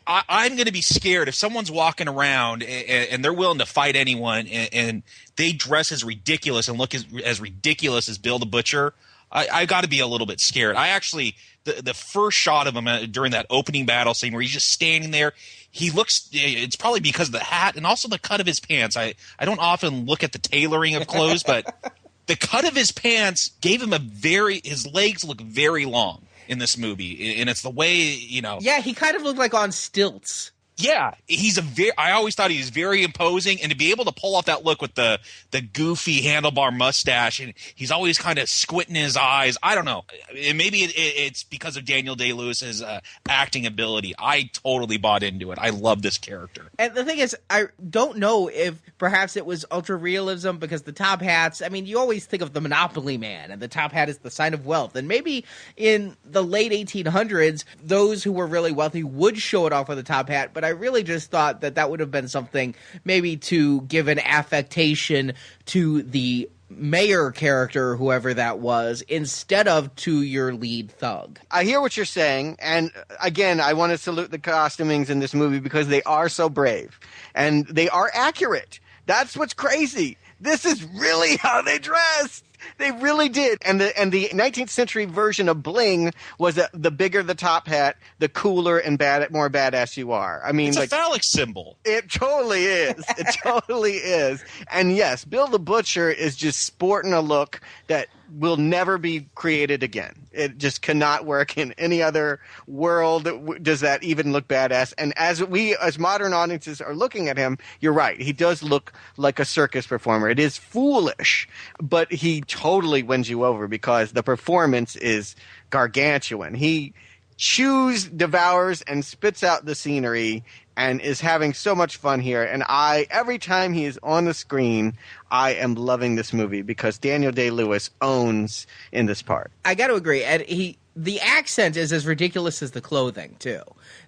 I'm going to be scared if someone's walking around and they're willing to fight anyone and they dress as ridiculous and look as ridiculous as Bill the Butcher. I got to be a little bit scared. I actually, the first shot of him during that opening battle scene where he's just standing there, he looks, it's probably because of the hat and also the cut of his pants. I don't often look at the tailoring of clothes, but the cut of his pants gave him his legs look very long in this movie. And it's the way, Yeah, he kind of looked like on stilts. Yeah, I always thought he was very imposing, and to be able to pull off that look with the goofy handlebar mustache, and he's always kind of squinting his eyes. I don't know. And maybe it's because of Daniel Day-Lewis's acting ability. I totally bought into it. I love this character. And the thing is, I don't know if perhaps it was ultra realism because the top hats. I mean, you always think of the Monopoly Man, and the top hat is the sign of wealth. And maybe in the late 1800s, those who were really wealthy would show it off with a top hat, but I really just thought that would have been something maybe to give an affectation to the mayor character, whoever that was, instead of to your lead thug. I hear what you're saying, and again, I want to salute the costumings in this movie because they are so brave, and they are accurate. That's what's crazy. This is really how they dressed. They really did. And the 19th century version of bling was that the bigger the top hat, the cooler and more badass you are. I mean, it's a phallic symbol. It totally is. It totally is. And yes, Bill the Butcher is just sporting a look that will never be created again. It just cannot work in any other world. Does that even look badass? And as modern audiences are looking at him, you're right. He does look like a circus performer. It is foolish, but he totally wins you over because the performance is gargantuan. He chews, devours, and spits out the scenery and is having so much fun here. And every time he is on the screen, I am loving this movie because Daniel Day-Lewis owns in this part. I got to agree. And the accent is as ridiculous as the clothing, too,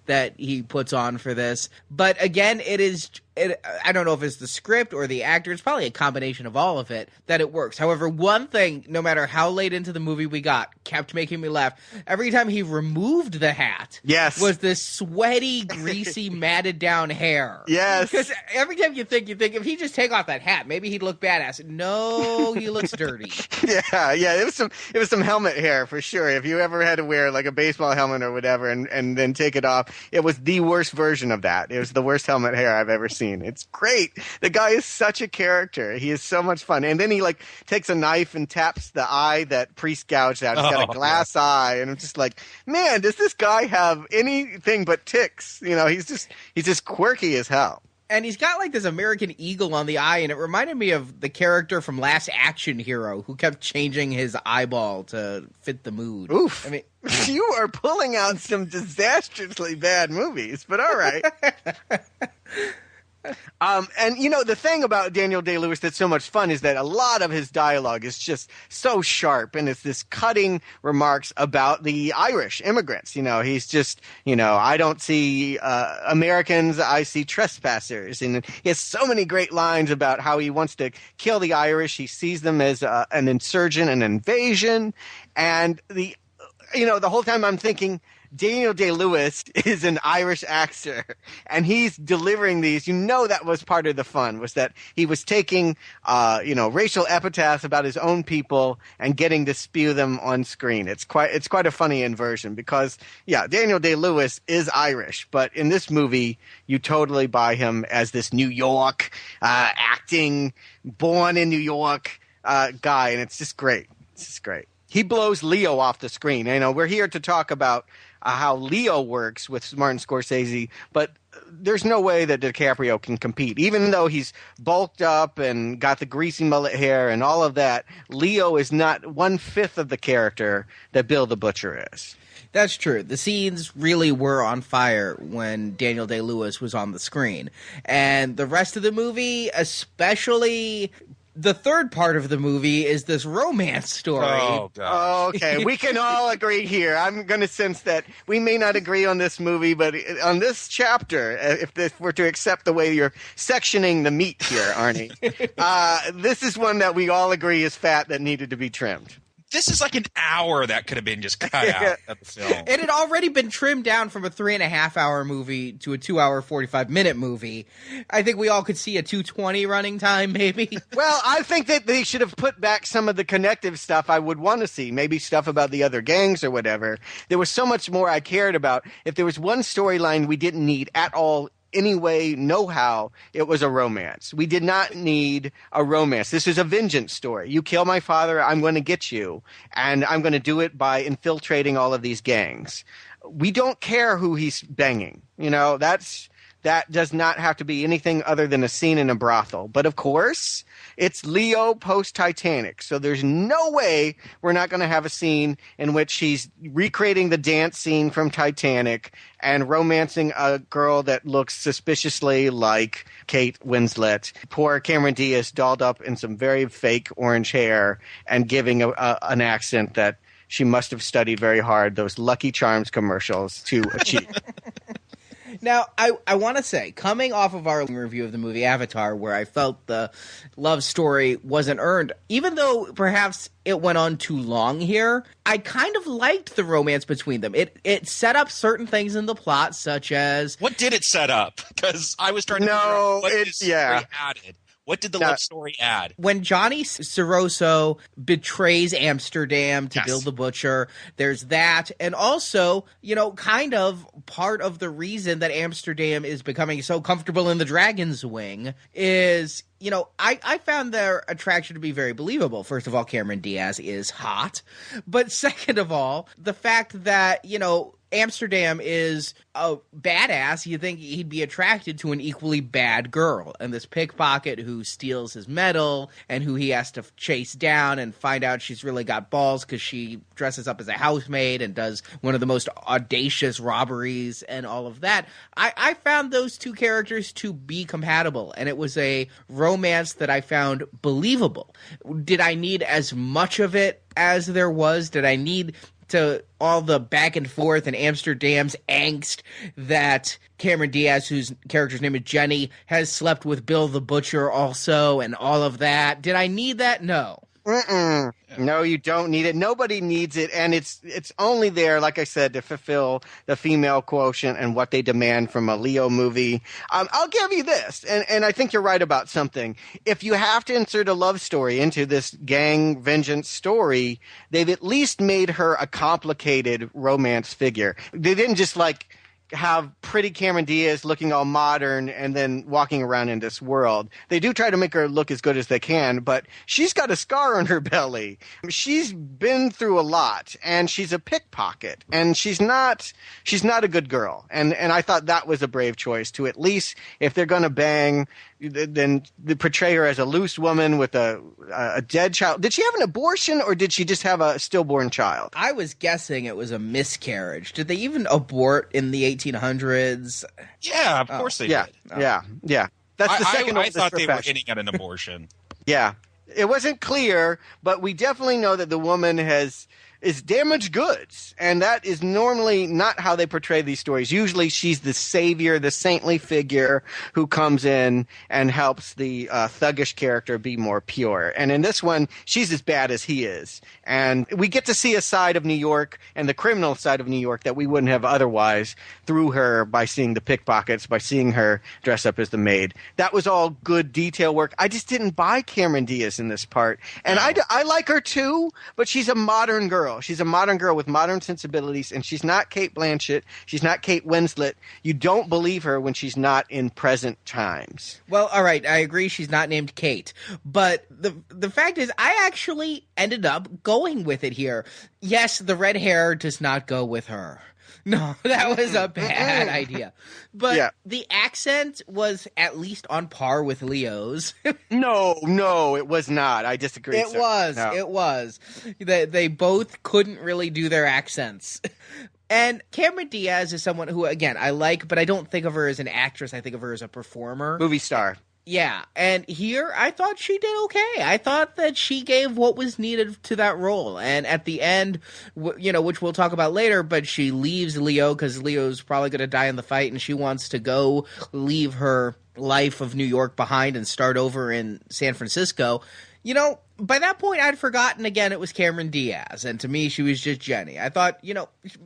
that he puts on for this. But again, I don't know if it's the script or the actor. It's probably a combination of all of it that it works. However, one thing, no matter how late into the movie we got, kept making me laugh. Every time he removed the hat, yes, was this sweaty, greasy, matted down hair. Yes. Because every time you think if he just take off that hat, maybe he'd look badass. No, he looks dirty. Yeah. It was some helmet hair for sure. If you ever had to wear like a baseball helmet or whatever and then take it off, it was the worst version of that. It was the worst helmet hair I've ever seen. It's great. The guy is such a character. He is so much fun. And then he like takes a knife and taps the eye that Priest gouged out. He's got a glass eye, and I'm just like, man, does this guy have anything but tics? He's just quirky as hell. And he's got like this American eagle on the eye, and it reminded me of the character from Last Action Hero who kept changing his eyeball to fit the mood. Oof. I mean, you are pulling out some disastrously bad movies, but all right. And the thing about Daniel Day-Lewis that's so much fun is that a lot of his dialogue is just so sharp, and it's this cutting remarks about the Irish immigrants. He's just, I don't see Americans, I see trespassers. And he has so many great lines about how he wants to kill the Irish. He sees them as an insurgent, an invasion. And the whole time I'm thinking, Daniel Day-Lewis is an Irish actor, and he's delivering these. That was part of the fun, was that he was taking, racial epithets about his own people and getting to spew them on screen. It's quite a funny inversion because, Daniel Day-Lewis is Irish, but in this movie, you totally buy him as this New York, acting, born in New York, guy, and it's just great. It's just great. He blows Leo off the screen. We're here to talk about how Leo works with Martin Scorsese, but there's no way that DiCaprio can compete. Even though he's bulked up and got the greasy mullet hair and all of that, Leo is not 1/5 of the character that Bill the Butcher is. That's true. The scenes really were on fire when Daniel Day-Lewis was on the screen. And the rest of the movie, especially the third part of the movie, is this romance story. Oh, God. Okay, we can all agree here. I'm going to sense that we may not agree on this movie, but on this chapter, if we're to accept the way you're sectioning the meat here, Arnie, this is one that we all agree is fat that needed to be trimmed. This is like an hour that could have been just cut out of the film. It had already been trimmed down from a 3.5-hour movie to a 2-hour, 45-minute movie. I think we all could see a 2:20 running time, maybe. Well, I think that they should have put back some of the connective stuff I would want to see. Maybe stuff about the other gangs or whatever. There was so much more I cared about. If there was one storyline we didn't need at all anyway, no how, it was a romance. We did not need a romance. This is a vengeance story. You kill my father, I'm going to get you. And I'm going to do it by infiltrating all of these gangs. We don't care who he's banging. You know, that does not have to be anything other than a scene in a brothel. But of course, it's Leo post-Titanic. So there's no way we're not going to have a scene in which he's recreating the dance scene from Titanic and romancing a girl that looks suspiciously like Kate Winslet. Poor Cameron Diaz dolled up in some very fake orange hair and giving an accent that she must have studied very hard those Lucky Charms commercials to achieve. Now, I want to say, coming off of our review of the movie Avatar, where I felt the love story wasn't earned, even though perhaps it went on too long here, I kind of liked the romance between them. It set up certain things in the plot, such as... What did it set up? Because I was trying to figure out what this story added. What did the love story add? When Johnny Ciroso betrays Amsterdam to Bill the Butcher, there's that. And also, you know, kind of part of the reason that Amsterdam is becoming so comfortable in the Dragon's Wing is... You know, I found their attraction to be very believable. First of all, Cameron Diaz is hot. But second of all, the fact that, you know, Amsterdam is a badass, you think he'd be attracted to an equally bad girl. And this pickpocket who steals his medal and who he has to chase down and find out she's really got balls because she dresses up as a housemaid and does one of the most audacious robberies and all of that. I found those two characters to be compatible, and it was a romance that I found believable. Did I need as much of it as there was? Did I need to all the back and forth and Amsterdam's angst that Cameron Diaz, whose character's name is Jenny, has slept with Bill the Butcher also and all of that? Did I need that? No. No, you don't need it. Nobody needs it, and it's only there, like I said, to fulfill the female quotient and what they demand from a Leo movie. I'll give you this, and I think you're right about something. If you have to insert a love story into this gang vengeance story, they've at least made her a complicated romance figure. They didn't just have pretty Cameron Diaz looking all modern and then walking around in this world. They do try to make her look as good as they can, but she's got a scar on her belly. She's been through a lot, and she's a pickpocket, and she's not a good girl. And I thought that was a brave choice to at least, if they're going to bang, then portray her as a loose woman with a dead child. Did she have an abortion, or did she just have a stillborn child? I was guessing it was a miscarriage. Did they even abort in the 1800s? Yeah, of course they did. Yeah. That's the second I thought profession. they were hinting at an abortion. Yeah. It wasn't clear, but we definitely know that the woman is damaged goods, and that is normally not how they portray these stories. Usually she's the savior, the saintly figure who comes in and helps the thuggish character be more pure. And in this one, she's as bad as he is. And we get to see a side of New York and the criminal side of New York that we wouldn't have otherwise through her, by seeing the pickpockets, by seeing her dress up as the maid. That was all good detail work. I just didn't buy Cameron Diaz in this part. And I like her too, but she's a modern girl. She's a modern girl with modern sensibilities, and she's not Kate Blanchett. She's not Kate Winslet. You don't believe her when she's not in present times. Well, all right, I agree she's not named Kate. But the fact is, I actually ended up going with it here. Yes, the red hair does not go with her. No, that was a bad idea. But the accent was at least on par with Leo's. No, it was not. I disagree. It was. They both couldn't really do their accents. And Cameron Diaz is someone who, again, I like, but I don't think of her as an actress. I think of her as a performer. Movie star. Yeah, and here I thought she did okay. I thought that she gave what was needed to that role. And at the end, which we'll talk about later, but she leaves Leo because Leo's probably going to die in the fight, and she wants to go leave her life of New York behind and start over in San Francisco. By that point, I'd forgotten again it was Cameron Diaz, and to me, she was just Jenny. I thought,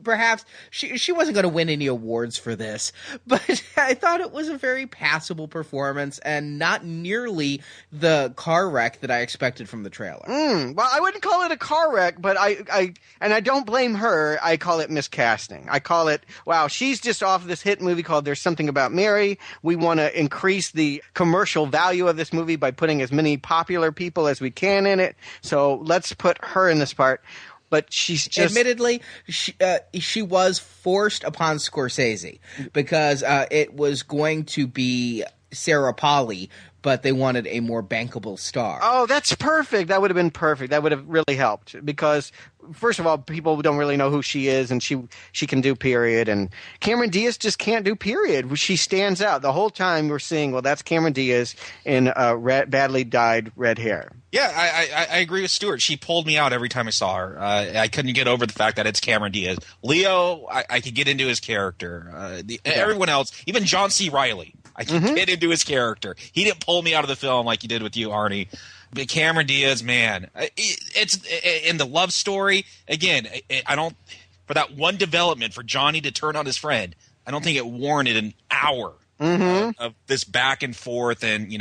perhaps she wasn't going to win any awards for this, but I thought it was a very passable performance and not nearly the car wreck that I expected from the trailer. Well, I wouldn't call it a car wreck, but I don't blame her. I call it miscasting. I call it, wow, she's just off this hit movie called There's Something About Mary. We want to increase the commercial value of this movie by putting as many popular people as we can in it, so let's put her in this part. But she's just... Admittedly, she was forced upon Scorsese because it was going to be Sarah Polley, but they wanted a more bankable star. Oh, that's perfect. That would have been perfect. That would have really helped because, first of all, people don't really know who she is, and she can do period. And Cameron Diaz just can't do period. She stands out. The whole time we're seeing, well, that's Cameron Diaz in badly dyed red hair. Yeah, I agree with Stuart. She pulled me out every time I saw her. I couldn't get over the fact that it's Cameron Diaz. Leo, I could get into his character. Everyone else, even John C. Reilly, I could get into his character. He didn't pull me out of the film like he did with you, Arnie. But Cameron Diaz, man, it's in the love story. Again, I don't, for that one development for Johnny to turn on his friend, I don't think it warranted an hour of this back and forth and,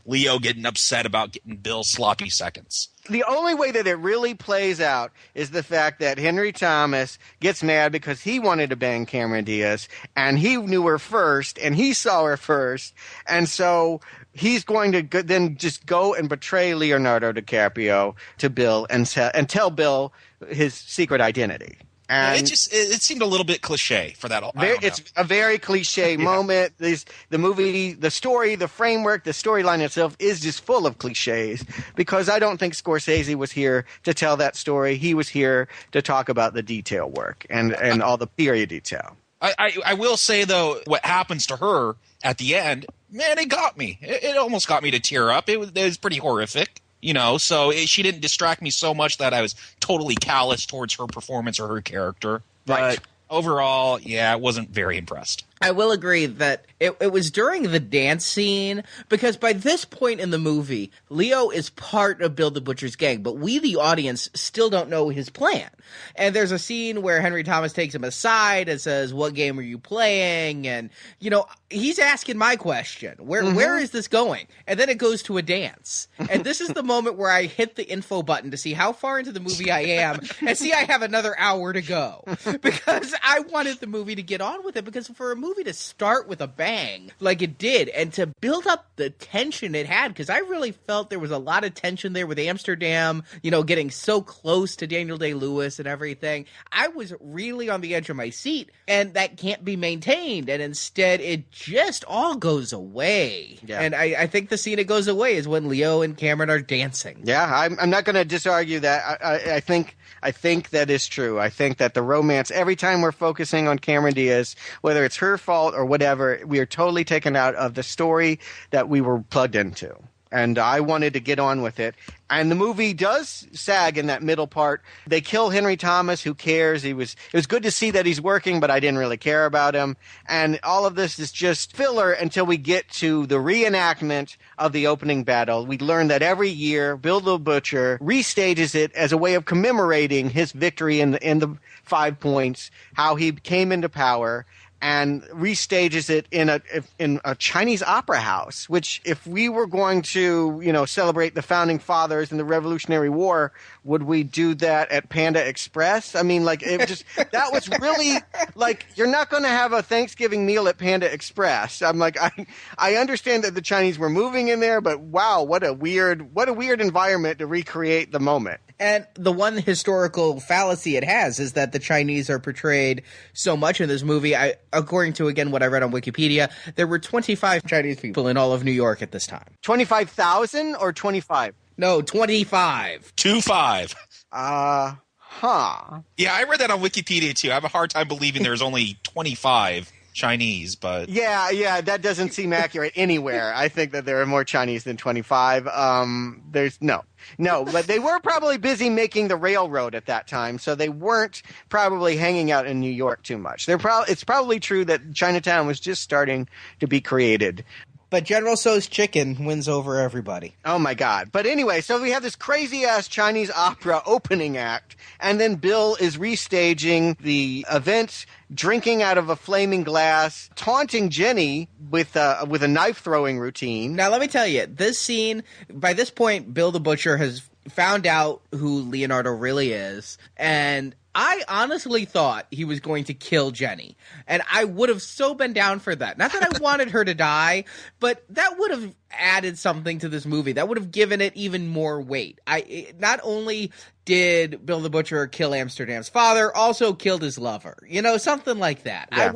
Leo getting upset about getting Bill's sloppy seconds. The only way that it really plays out is the fact that Henry Thomas gets mad because he wanted to bang Cameron Diaz, and he knew her first, and he saw her first, and so he's going to then just go and betray Leonardo DiCaprio to Bill and tell Bill his secret identity. And it seemed a little bit cliche for that. It's a very cliche moment. The movie, the story, the framework, the storyline itself is just full of cliches because I don't think Scorsese was here to tell that story. He was here to talk about the detail work and all the period detail. I will say, though, what happens to her at the end, man, it got me. It almost got me to tear up. It was pretty horrific. So she didn't distract me so much that I was totally callous towards her performance or her character. Right. But overall, I wasn't very impressed. I will agree that it was during the dance scene, because by this point in the movie, Leo is part of Bill the Butcher's gang, but we, the audience, still don't know his plan. And there's a scene where Henry Thomas takes him aside and says, "What game are you playing?" And, he's asking my question. Where is this going? And then it goes to a dance. And this is the moment where I hit the info button to see how far into the movie I am and see I have another hour to go. Because I wanted the movie to get on with it, because for a movie to start with a bang like it did and to build up the tension it had, because I really felt there was a lot of tension there with Amsterdam, getting so close to Daniel Day-Lewis and everything. I was really on the edge of my seat, and that can't be maintained, and instead it just all goes away. Yeah. And I think the scene it goes away is when Leo and Cameron are dancing. Yeah, I'm not going to disargue that. I think that is true. I think that the romance, every time we're focusing on Cameron Diaz, whether it's her fault or whatever, we are totally taken out of the story that we were plugged into. And I wanted to get on with it. And the movie does sag in that middle part. They kill Henry Thomas. Who cares? It was good to see that he's working, but I didn't really care about him. And all of this is just filler until we get to the reenactment of the opening battle. We learn that every year, Bill the Butcher restages it as a way of commemorating his victory in the 5 points, how he came into power, and restages it in a Chinese opera house, which if we were going to, celebrate the founding fathers and the Revolutionary War, would we do that at Panda Express? I mean, that was really, you're not going to have a Thanksgiving meal at Panda Express. I'm like, I understand that the Chinese were moving in there, but wow, what a weird environment to recreate the moment. And the one historical fallacy it has is that the Chinese are portrayed so much in this movie. According to, again, what I read on Wikipedia, there were 25 Chinese people in all of New York at this time. 25,000 or 25? No, 25. 25. Huh. Yeah, I read that on Wikipedia, too. I have a hard time believing there's only 25 Chinese, but... Yeah, that doesn't seem accurate anywhere. I think that there are more Chinese than 25. There's no, but they were probably busy making the railroad at that time, so they weren't probably hanging out in New York too much. It's probably true that Chinatown was just starting to be created. But General Tso's chicken wins over everybody. Oh, my God. But anyway, so we have this crazy-ass Chinese opera opening act, and then Bill is restaging the event, drinking out of a flaming glass, taunting Jenny with a knife-throwing routine. Now, let me tell you, this scene, by this point, Bill the Butcher has found out who Leonardo really is, and I honestly thought he was going to kill Jenny, and I would have so been down for that. Not that I wanted her to die, but that would have added something to this movie. That would have given it even more weight. Not only did Bill the Butcher kill Amsterdam's father, also killed his lover. Something like that. Yeah.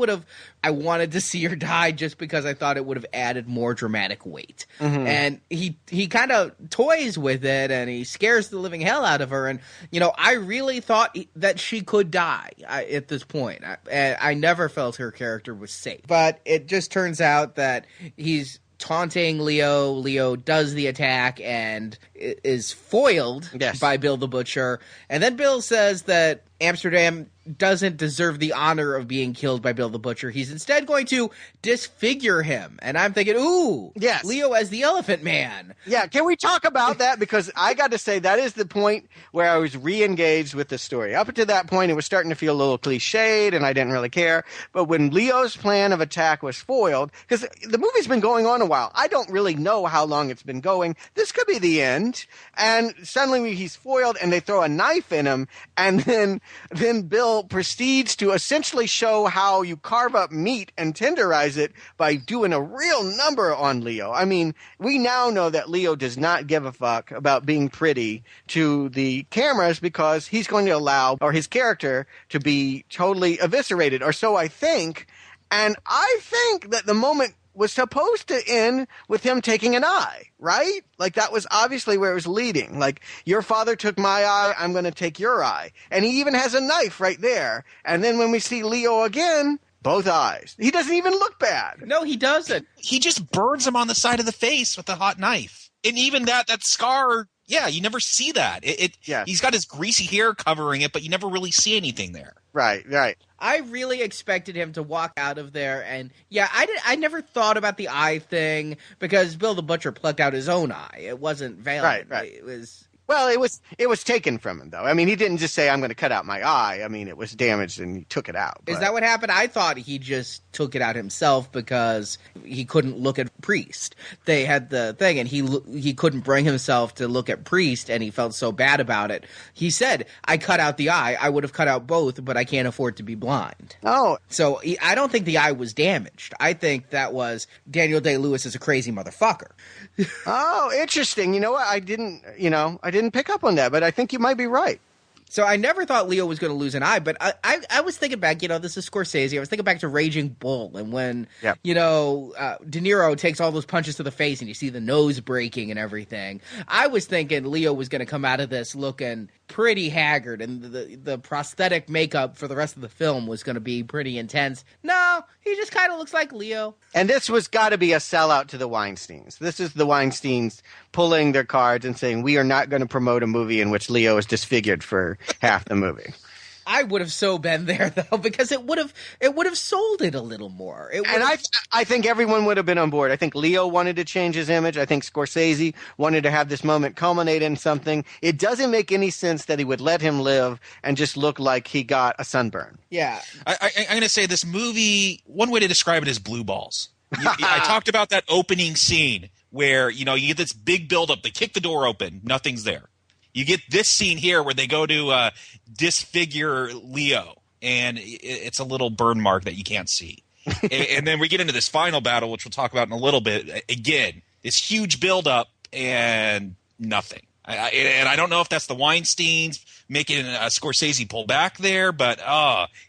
I wanted to see her die just because I thought it would have added more dramatic weight. Mm-hmm. And he kind of toys with it, and he scares the living hell out of her. And, I really thought that she could die at this point. I never felt her character was safe. But it just turns out that he's taunting Leo. Leo does the attack and is foiled by Bill the Butcher. And then Bill says that Amsterdam doesn't deserve the honor of being killed by Bill the Butcher. He's instead going to disfigure him. And I'm thinking, ooh, yes, Leo as the Elephant Man. Yeah, can we talk about that? Because I got to say, that is the point where I was re-engaged with the story. Up until that point, it was starting to feel a little cliched, and I didn't really care. But when Leo's plan of attack was foiled, because the movie's been going on a while, I don't really know how long it's been going. This could be the end. And suddenly he's foiled, and they throw a knife in him, and then Bill proceeds to essentially show how you carve up meat and tenderize it by doing a real number on Leo. I mean, we now know that Leo does not give a fuck about being pretty to the cameras because he's going to allow, or his character, to be totally eviscerated, or so I think. And I think that the moment was supposed to end with him taking an eye, right? Like, that was obviously where it was leading. Like, your father took my eye, I'm going to take your eye. And he even has a knife right there. And then when we see Leo again, both eyes. He doesn't even look bad. No, he doesn't. He just burns him on the side of the face with a hot knife. And even that scar, yeah, you never see that. Yeah. He's got his greasy hair covering it, but you never really see anything there. Right. I really expected him to walk out of there, and yeah, I never thought about the eye thing because Bill the Butcher plucked out his own eye. It wasn't Valiant. Right. It was. Well, it was taken from him, though. I mean, he didn't just say, I'm going to cut out my eye. I mean, it was damaged and he took it out. Is that what happened? I thought he just took it out himself because he couldn't look at Priest. They had the thing, and he couldn't bring himself to look at Priest, and he felt so bad about it. He said, I cut out the eye. I would have cut out both, but I can't afford to be blind. Oh. So I don't think the eye was damaged. I think that was Daniel Day-Lewis is a crazy motherfucker. Oh, interesting. You know what? I didn't pick up on that, but I think you might be right. So I never thought Leo was going to lose an eye, but I was thinking back, this is Scorsese. I was thinking back to Raging Bull, and when, De Niro takes all those punches to the face and you see the nose breaking and everything. I was thinking Leo was going to come out of this looking pretty haggard, and the prosthetic makeup for the rest of the film was going to be pretty intense. No, he just kind of looks like Leo. And this was got to be a sellout to the Weinsteins. This is the Weinsteins pulling their cards and saying, we are not going to promote a movie in which Leo is disfigured for half the movie. I would have so been there, though, because it would have sold it a little more. I think everyone would have been on board. I think Leo wanted to change his image. I think Scorsese wanted to have this moment culminate in something. It doesn't make any sense that he would let him live and just look like he got a sunburn. Yeah. I'm going to say this movie, one way to describe it is blue balls. I talked about that opening scene where, you get this big buildup. They kick the door open. Nothing's there. You get this scene here where they go to disfigure Leo, and it's a little burn mark that you can't see. and then we get into this final battle, which we'll talk about in a little bit. Again, this huge buildup and nothing. And I don't know if that's the Weinsteins making a Scorsese pull back there, but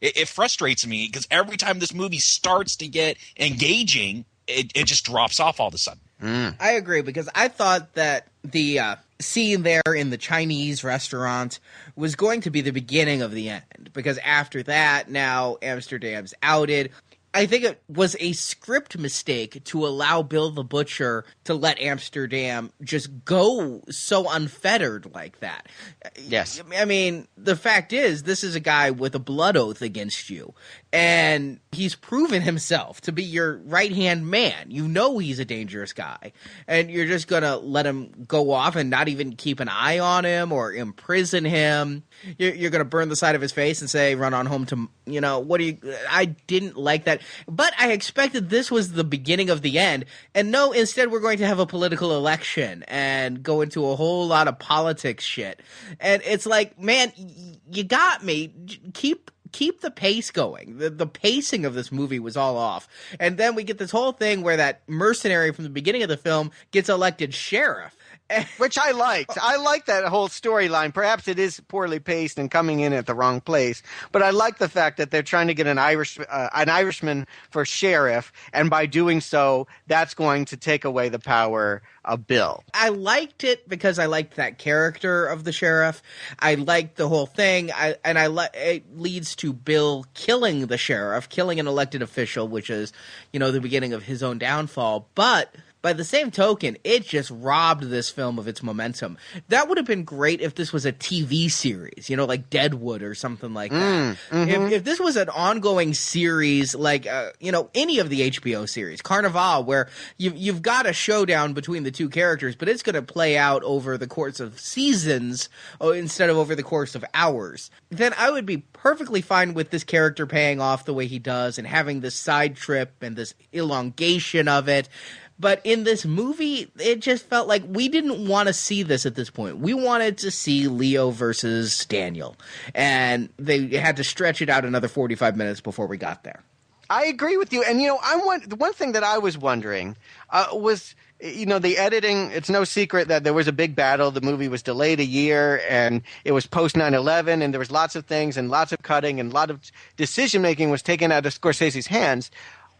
it frustrates me because every time this movie starts to get engaging, it just drops off all of a sudden. I agree, because I thought that the scene there in the Chinese restaurant was going to be the beginning of the end, because after that, now Amsterdam's outed. I think it was a script mistake to allow Bill the Butcher to let Amsterdam just go so unfettered like that. Yes. I mean, the fact is, this is a guy with a blood oath against you, and he's proven himself to be your right-hand man. You know he's a dangerous guy, and you're just going to let him go off and not even keep an eye on him or imprison him. You're going to burn the side of his face and say, run on home to, what do you... I didn't like that. But I expected this was the beginning of the end. And no, instead we're going to have a political election and go into a whole lot of politics shit. And it's like, man, you got me. Keep the pace going. The pacing of this movie was all off. And then we get this whole thing where that mercenary from the beginning of the film gets elected sheriff. Which I liked. I liked that whole storyline. Perhaps it is poorly paced and coming in at the wrong place, but I like the fact that they're trying to get an Irishman for sheriff, and by doing so, that's going to take away the power of Bill. I liked it because I liked that character of the sheriff. I liked the whole thing, it leads to Bill killing the sheriff, killing an elected official, which is, the beginning of his own downfall. But by the same token, it just robbed this film of its momentum. That would have been great if this was a TV series, like Deadwood or something like that. Mm-hmm. If this was an ongoing series, like, any of the HBO series, Carnival, where you've got a showdown between the two characters, but it's going to play out over the course of seasons instead of over the course of hours, then I would be perfectly fine with this character paying off the way he does and having this side trip and this elongation of it. But in this movie, it just felt like we didn't want to see this at this point. We wanted to see Leo versus Daniel. And they had to stretch it out another 45 minutes before we got there. I agree with you. And, the one thing that I was wondering was, the editing. It's no secret that there was a big battle. The movie was delayed a year, and it was post 9/11, and there was lots of things and lots of cutting, and a lot of decision-making was taken out of Scorsese's hands.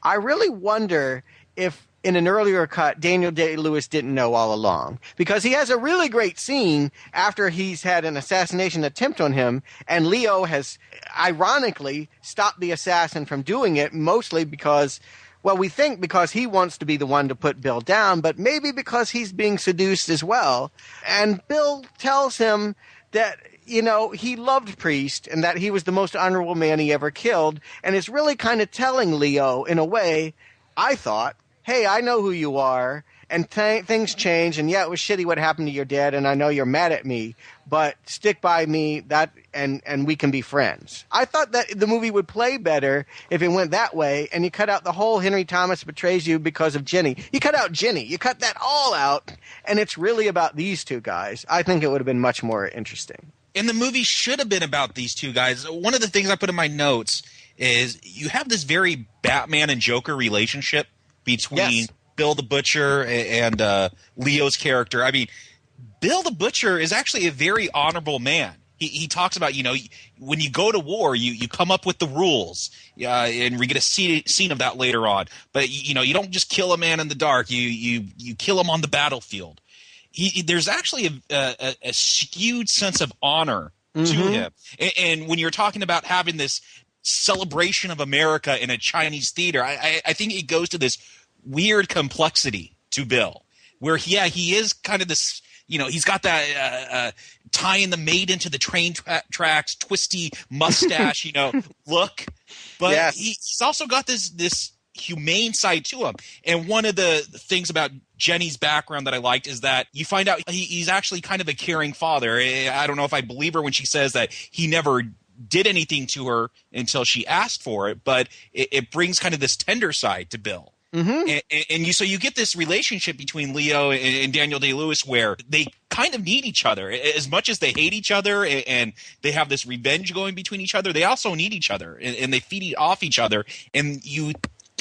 I really wonder if in an earlier cut, Daniel Day-Lewis didn't know all along, because he has a really great scene after he's had an assassination attempt on him, and Leo has ironically stopped the assassin from doing it, mostly because, we think because he wants to be the one to put Bill down, but maybe because he's being seduced as well. And Bill tells him that, he loved Priest and that he was the most honorable man he ever killed, and it's really kind of telling Leo, in a way, I thought, hey, I know who you are, and things change, and yeah, it was shitty what happened to your dad, and I know you're mad at me, but stick by me, and we can be friends. I thought that the movie would play better if it went that way, and you cut out the whole Henry Thomas betrays you because of Jenny. You cut out Jenny. You cut that all out, and it's really about these two guys. I think it would have been much more interesting. And the movie should have been about these two guys. One of the things I put in my notes is you have this very Batman and Joker relationship between Bill the Butcher and Leo's character. I mean, Bill the Butcher is actually a very honorable man. He talks about, when you go to war, you come up with the rules, and we get a scene of that later on. But, you don't just kill a man in the dark. You kill him on the battlefield. There's actually a skewed sense of honor to him. And when you're talking about having this celebration of America in a Chinese theater, I think it goes to this weird complexity to Bill, where he is kind of this, he's got that tying the maid into the train tracks, twisty mustache, look, but he's also got this humane side to him. And one of the things about Jenny's background that I liked is that you find out he's actually kind of a caring father. I don't know if I believe her when she says that he never did anything to her until she asked for it, but it brings kind of this tender side to Bill. Mm-hmm. And you get this relationship between Leo and Daniel Day-Lewis where they kind of need each other. As much as they hate each other and they have this revenge going between each other, they also need each other, and they feed off each other. And you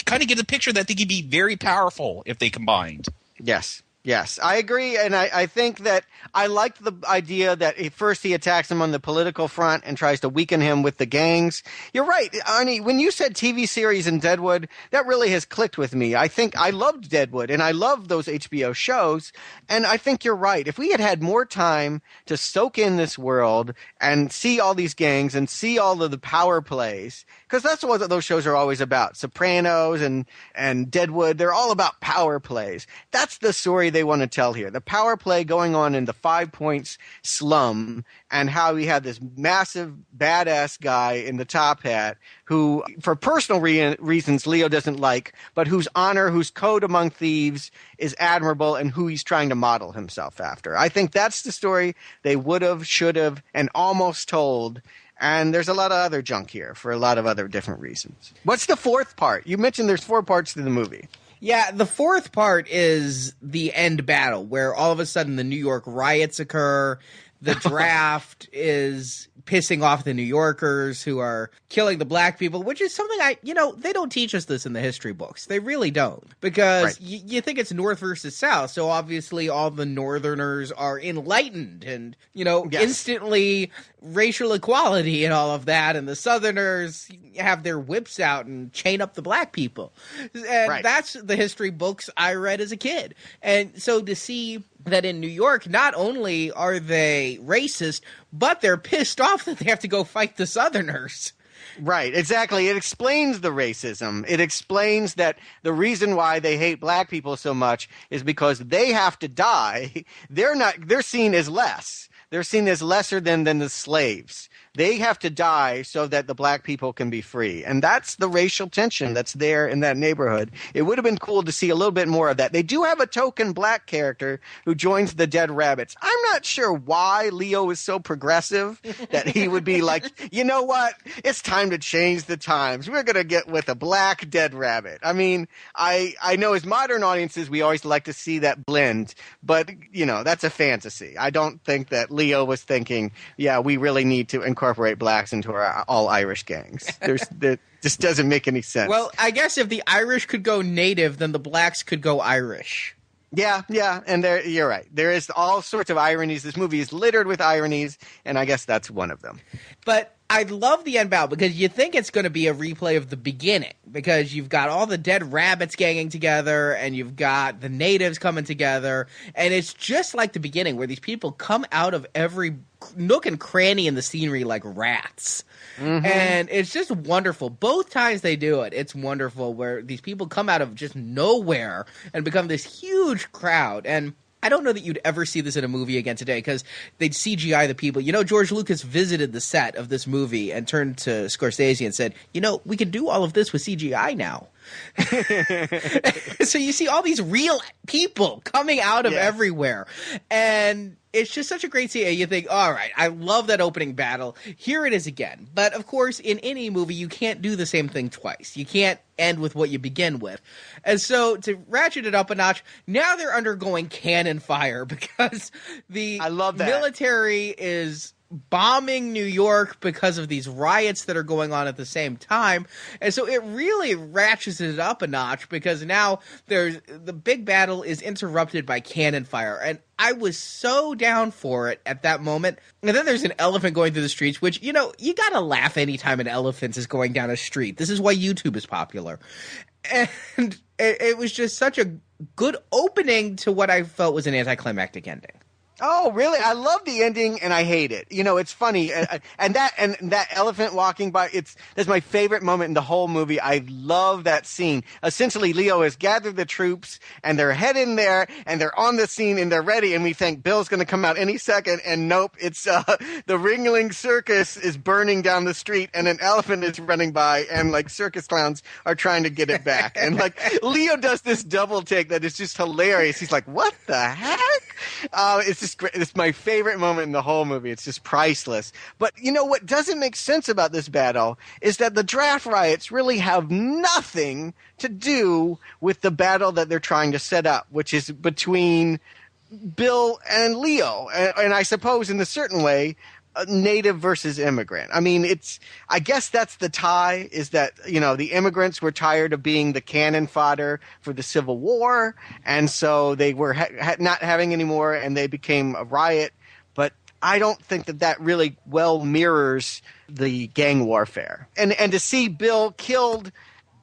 kind of get the picture that they could be very powerful if they combined. Yes. Yes, I agree, and I think that I liked the idea that at first he attacks him on the political front and tries to weaken him with the gangs. You're right, Arnie, when you said TV series in Deadwood, that really has clicked with me. I think I loved Deadwood, and I loved those HBO shows, and I think you're right. If we had had more time to soak in this world and see all these gangs and see all of the power plays, because that's what those shows are always about. Sopranos and Deadwood, they're all about power plays. That's the story they want to tell here. The power play going on in the 5 Points slum, and how we have this massive badass guy in the top hat who, for personal reasons, Leo doesn't like, but whose honor, whose code among thieves is admirable, and who he's trying to model himself after. I think that's the story they would have, should have, and almost told. And there's a lot of other junk here for a lot of other different reasons. What's the fourth part? You mentioned there's 4 parts to the movie. Yeah, the fourth part is the end battle, where all of a sudden the New York riots occur. The draft is pissing off the New Yorkers who are killing the black people, which is something they don't teach us this in the history books. They really don't. Because you think it's North versus South, so obviously all the Northerners are enlightened and, instantly racial equality and all of that, and the Southerners have their whips out and chain up the black people. And that's the history books I read as a kid. And so to see that in New York, not only are they racist, but they're pissed off that they have to go fight the Southerners. Right, exactly. It explains the racism. It explains that the reason why they hate black people so much is because they have to die. They're seen as less. They're seen as lesser than the slaves. They have to die so that the black people can be free. And that's the racial tension that's there in that neighborhood. It would have been cool to see a little bit more of that. They do have a token black character who joins the Dead Rabbits. I'm not sure why Leo is so progressive that he would be like, you know what? It's time to change the times. We're going to get with a black Dead Rabbit. I mean, I know as modern audiences, we always like to see that blend. But, that's a fantasy. I don't think that Leo was thinking, yeah, we really need to incorporate blacks into our all-Irish gangs. That just doesn't make any sense. Well, I guess if the Irish could go native, then the blacks could go Irish. Yeah, and you're right. There is all sorts of ironies. This movie is littered with ironies, and I guess that's one of them. But I love the end battle because you think it's going to be a replay of the beginning, because you've got all the dead rabbits ganging together and you've got the natives coming together, and it's just like the beginning where these people come out of every nook and cranny in the scenery like rats. Mm-hmm. And it's just wonderful. Both times they do it, it's wonderful, where these people come out of just nowhere and become this huge crowd. And I don't know that you'd ever see this in a movie again today, because they'd CGI the people. George Lucas visited the set of this movie and turned to Scorsese and said, we can do all of this with CGI now. So you see all these real people coming out of everywhere. And it's just such a great scene. You think, all right, I love that opening battle. Here it is again. But, of course, in any movie, you can't do the same thing twice. You can't end with what you begin with. And so to ratchet it up a notch, now they're undergoing cannon fire because the military is bombing New York because of these riots that are going on at the same time. And so it really ratchets it up a notch, because now the big battle is interrupted by cannon fire. And I was so down for it at that moment. And then there's an elephant going through the streets, which, you gotta laugh anytime an elephant is going down a street. This is why YouTube is popular. And it was just such a good opening to what I felt was an anticlimactic ending. Oh, really? I love the ending, and I hate it. It's funny, and that elephant walking by. That's my favorite moment in the whole movie. I love that scene. Essentially, Leo has gathered the troops, and they're heading there, and they're on the scene, and they're ready. And we think Bill's going to come out any second, and nope, it's the Ringling Circus is burning down the street, and an elephant is running by, and circus clowns are trying to get it back. And Leo does this double take that is just hilarious. He's like, "What the heck?" It's just great. It's my favorite moment in the whole movie. It's just priceless. But what doesn't make sense about this battle is that the draft riots really have nothing to do with the battle that they're trying to set up, which is between Bill and Leo. And I suppose in a certain way, native versus immigrant. I mean, I guess that's the tie, is that, the immigrants were tired of being the cannon fodder for the Civil War, and so they were not having any more, and they became a riot. But I don't think that really well mirrors the gang warfare. And to see Bill killed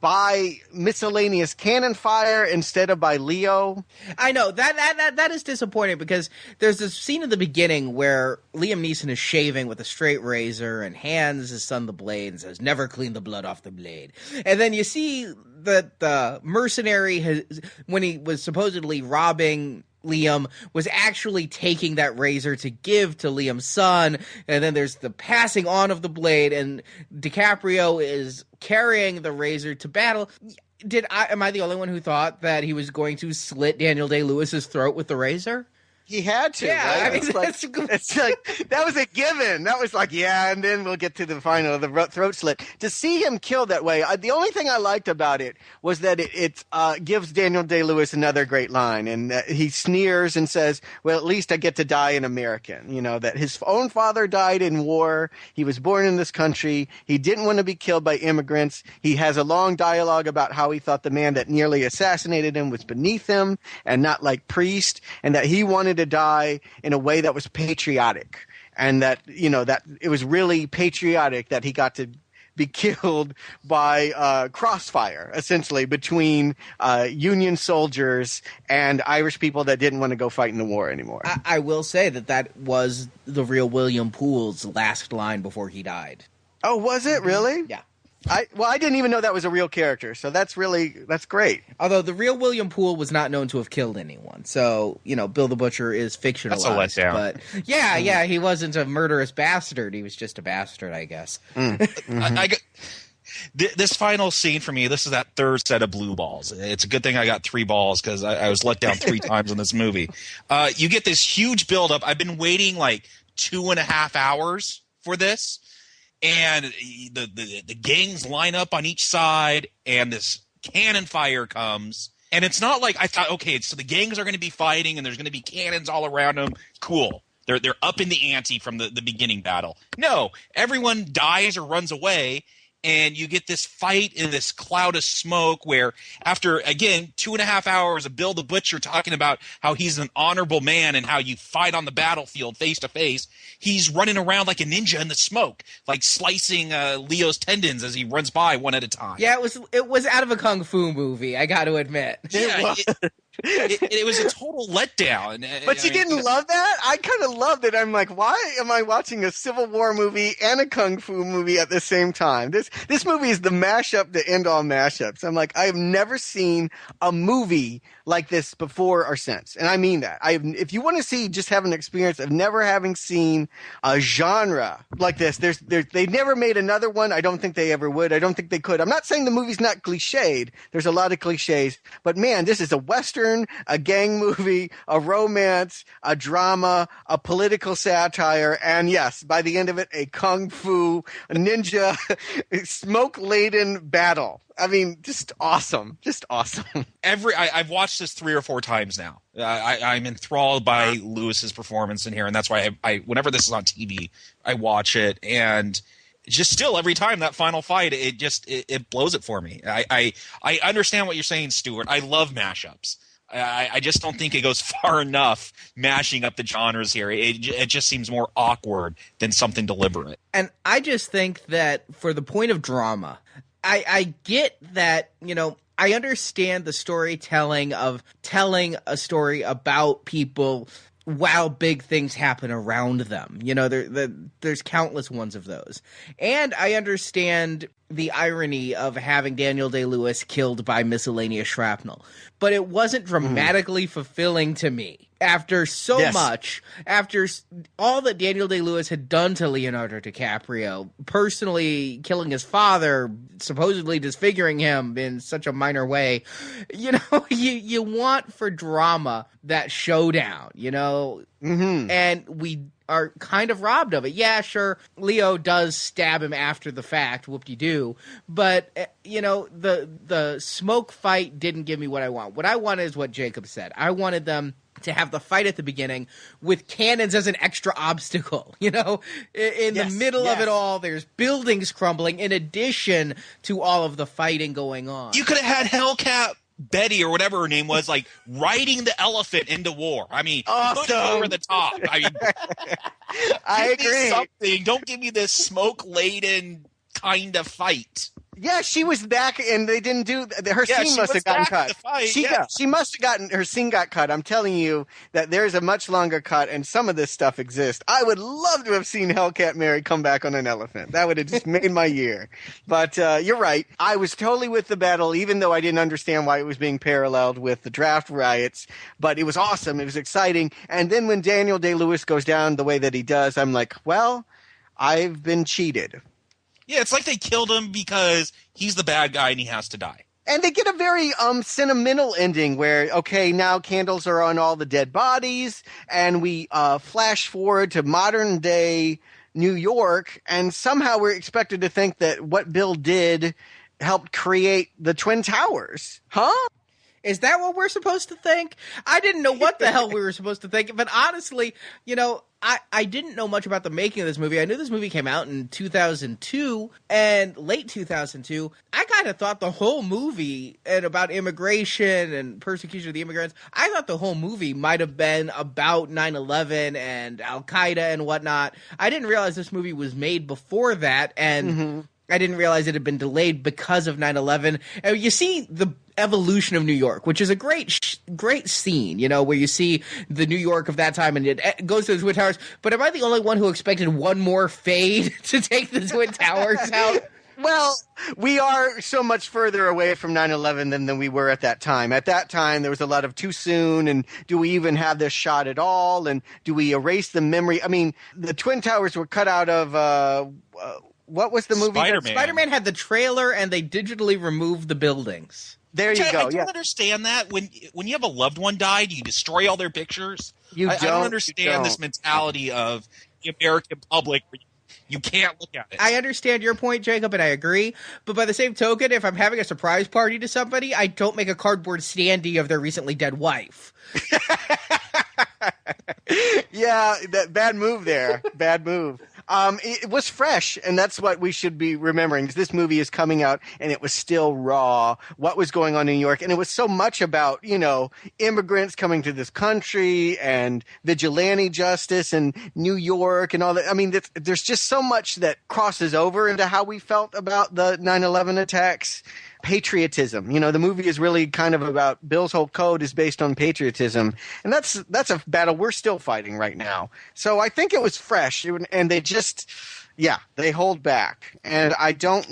by miscellaneous cannon fire instead of by Leo. I know that is disappointing, because there's this scene in the beginning where Liam Neeson is shaving with a straight razor and hands his son the blade and says, "Never clean the blood off the blade." And then you see that the mercenary when he was supposedly robbing Liam, was actually taking that razor to give to Liam's son, and then there's the passing on of the blade, and DiCaprio is carrying the razor to battle. Am I the only one who thought that he was going to slit Daniel Day-Lewis's throat with the razor? He had to. Yeah, right? I mean, it's like that was a given. That was like, yeah, and then we'll get to the final, the throat slit. To see him killed that way, the only thing I liked about it was that it gives Daniel Day-Lewis another great line, and he sneers and says, "Well, at least I get to die an American." That his own father died in war. He was born in this country. He didn't want to be killed by immigrants. He has a long dialogue about how he thought the man that nearly assassinated him was beneath him and not like Priest, and that he wanted to die in a way that was patriotic, and that that it was really patriotic that he got to be killed by crossfire, essentially, between Union soldiers and Irish people that didn't want to go fight in the war anymore. I will say that was the real William Poole's last line before he died. Oh, was it really? Yeah. I didn't even know that was a real character, so that's great. Although the real William Poole was not known to have killed anyone, so Bill the Butcher is fictionalized. That's a letdown. But yeah, he wasn't a murderous bastard. He was just a bastard, I guess. This final scene for me, this is that third set of blue balls. It's a good thing I got 3 balls, because I was let down 3 times in this movie. You get this huge buildup. I've been waiting like 2.5 hours for this. And the gangs line up on each side, and this cannon fire comes. And it's not like I thought, okay, so the gangs are going to be fighting, and there's going to be cannons all around them. Cool. They're up in the ante from the beginning battle. No, everyone dies or runs away, and you get this fight in this cloud of smoke where after, again, 2.5 hours of Bill the Butcher talking about how he's an honorable man and how you fight on the battlefield face to face, he's running around like a ninja in the smoke, like slicing Leo's tendons as he runs by one at a time. Yeah, it was out of a kung fu movie, I got to admit. Yeah, it was a total letdown. But you didn't love that? I kind of loved it. I'm like, why am I watching a Civil War movie and a kung fu movie at the same time? This movie is the mashup to end all mashups. I'm like, I have never seen a movie like this before or since, and I mean that. If you want to see, just have an experience of never having seen a genre like this, they never made another one. I don't think they ever would. I don't think they could. I'm not saying the movie's not cliched. There's a lot of cliches, but man, this is a Western, a gang movie, a romance, a drama, a political satire, and yes, by the end of it, a kung fu, a ninja, smoke-laden battle. I mean, just awesome. Just awesome. I've watched this 3 or 4 times now. I'm enthralled by Lewis's performance in here, and that's why I whenever this is on TV, I watch it, and just still every time that final fight, it blows it for me. I understand what you're saying, Stuart. I love mashups. I just don't think it goes far enough mashing up the genres here. It just seems more awkward than something deliberate. And I just think that for the point of drama, I get that, I understand the storytelling of telling a story about people while big things happen around them. There's countless ones of those. And I understand the irony of having Daniel Day-Lewis killed by miscellaneous shrapnel. But it wasn't dramatically fulfilling to me. After much, after all that Daniel Day-Lewis had done to Leonardo DiCaprio, personally killing his father, supposedly disfiguring him in such a minor way, you want for drama that showdown, and we are kind of robbed of it. Yeah, sure, Leo does stab him after the fact, whoop-de-doo, but, the smoke fight didn't give me what I want. What I wanted is what Jacob said. I wanted them to have the fight at the beginning with cannons as an extra obstacle, in the middle of it all, there's buildings crumbling in addition to all of the fighting going on. You could have had Hellcat Betty or whatever her name was, like riding the elephant into war. I mean, awesome. Put it over the top. I mean, I agree. Something. Don't give me this smoke-laden kind of fight. Yeah, she was back, and they didn't do her scene. Must have gotten cut. She must have gotten her scene got cut. I'm telling you that there's a much longer cut, and some of this stuff exists. I would love to have seen Hellcat Mary come back on an elephant. That would have just made my year. But you're right. I was totally with the battle, even though I didn't understand why it was being paralleled with the draft riots. But it was awesome. It was exciting. And then when Daniel Day-Lewis goes down the way that he does, I'm like, well, I've been cheated. Yeah, it's like they killed him because he's the bad guy and he has to die. And they get a very sentimental ending where, okay, now candles are on all the dead bodies, and we flash forward to modern-day New York, and somehow we're expected to think that what Bill did helped create the Twin Towers. Huh? Is that what we're supposed to think? I didn't know what the hell we were supposed to think, but honestly, I didn't know much about the making of this movie. I knew this movie came out in 2002 and late 2002. I kind of thought the whole movie and about immigration and persecution of the immigrants, I thought the whole movie might have been about 9/11 and Al-Qaeda and whatnot. I didn't realize this movie was made before that, and I didn't realize it had been delayed because of 9/11. And you see the evolution of New York, which is a great scene, where you see the New York of that time and it goes to the Twin Towers. But am I the only one who expected one more fade to take the Twin Towers out? Well, we are so much further away from 9/11 than we were at that time. At that time, there was a lot of too soon, and do we even have this shot at all? And do we erase the memory? I mean, the Twin Towers were cut out of what was the movie? Spider-Man. Spider-Man had the trailer, and they digitally removed the buildings. There you go. I don't understand that. When you have a loved one died, you destroy all their pictures. I don't understand this mentality of the American public where you can't look at it. I understand your point, Jacob, and I agree. But by the same token, if I'm having a surprise party to somebody, I don't make a cardboard standee of their recently dead wife. Yeah, bad move there. Bad move. It was fresh, and that's what we should be remembering. This movie is coming out, and it was still raw. What was going on in New York? And it was so much about, immigrants coming to this country and vigilante justice and New York and all that. I mean, there's just so much that crosses over into how we felt about the 9/11 attacks. Patriotism. The movie is really kind of about Bill's whole code is based on patriotism. And that's a battle we're still fighting right now. So I think it was fresh, and they just, they hold back. And I just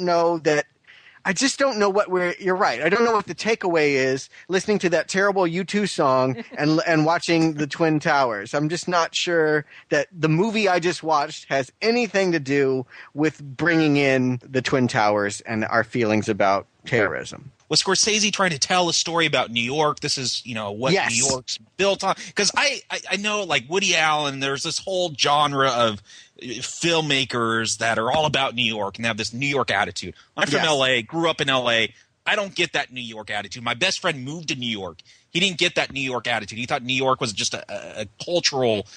don't know you're right. I don't know what the takeaway is listening to that terrible U2 song and watching the Twin Towers. I'm just not sure that the movie I just watched has anything to do with bringing in the Twin Towers and our feelings about terrorism. Was Scorsese trying to tell a story about New York? This is, what Yes. New York's built on. Because I know, like Woody Allen, there's this whole genre of filmmakers that are all about New York and have this New York attitude. I'm from L.A., grew up in L.A. I don't get that New York attitude. My best friend moved to New York. He didn't get that New York attitude. He thought New York was just a cultural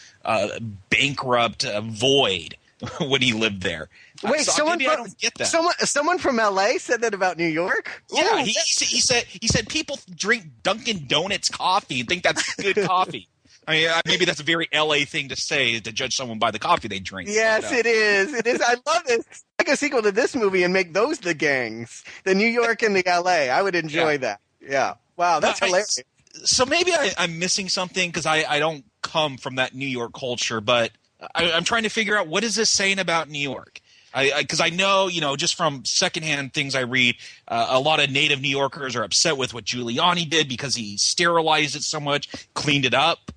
bankrupt void when he lived there. Wait, I don't get that. Someone from LA said that about New York? Yeah, Ooh, he said people drink Dunkin' Donuts coffee and think that's good coffee. I mean, maybe that's a very LA thing to say, to judge someone by the coffee they drink. Yes, it is. It is. I love this. Make a sequel to this movie and make those the gangs. The New York and the LA. I would enjoy that. Yeah. Wow, that's hilarious. So maybe I'm missing something because I don't come from that New York culture, but I'm trying to figure out what is this saying about New York? Because I know, just from secondhand things I read, a lot of native New Yorkers are upset with what Giuliani did because he sterilized it so much, cleaned it up.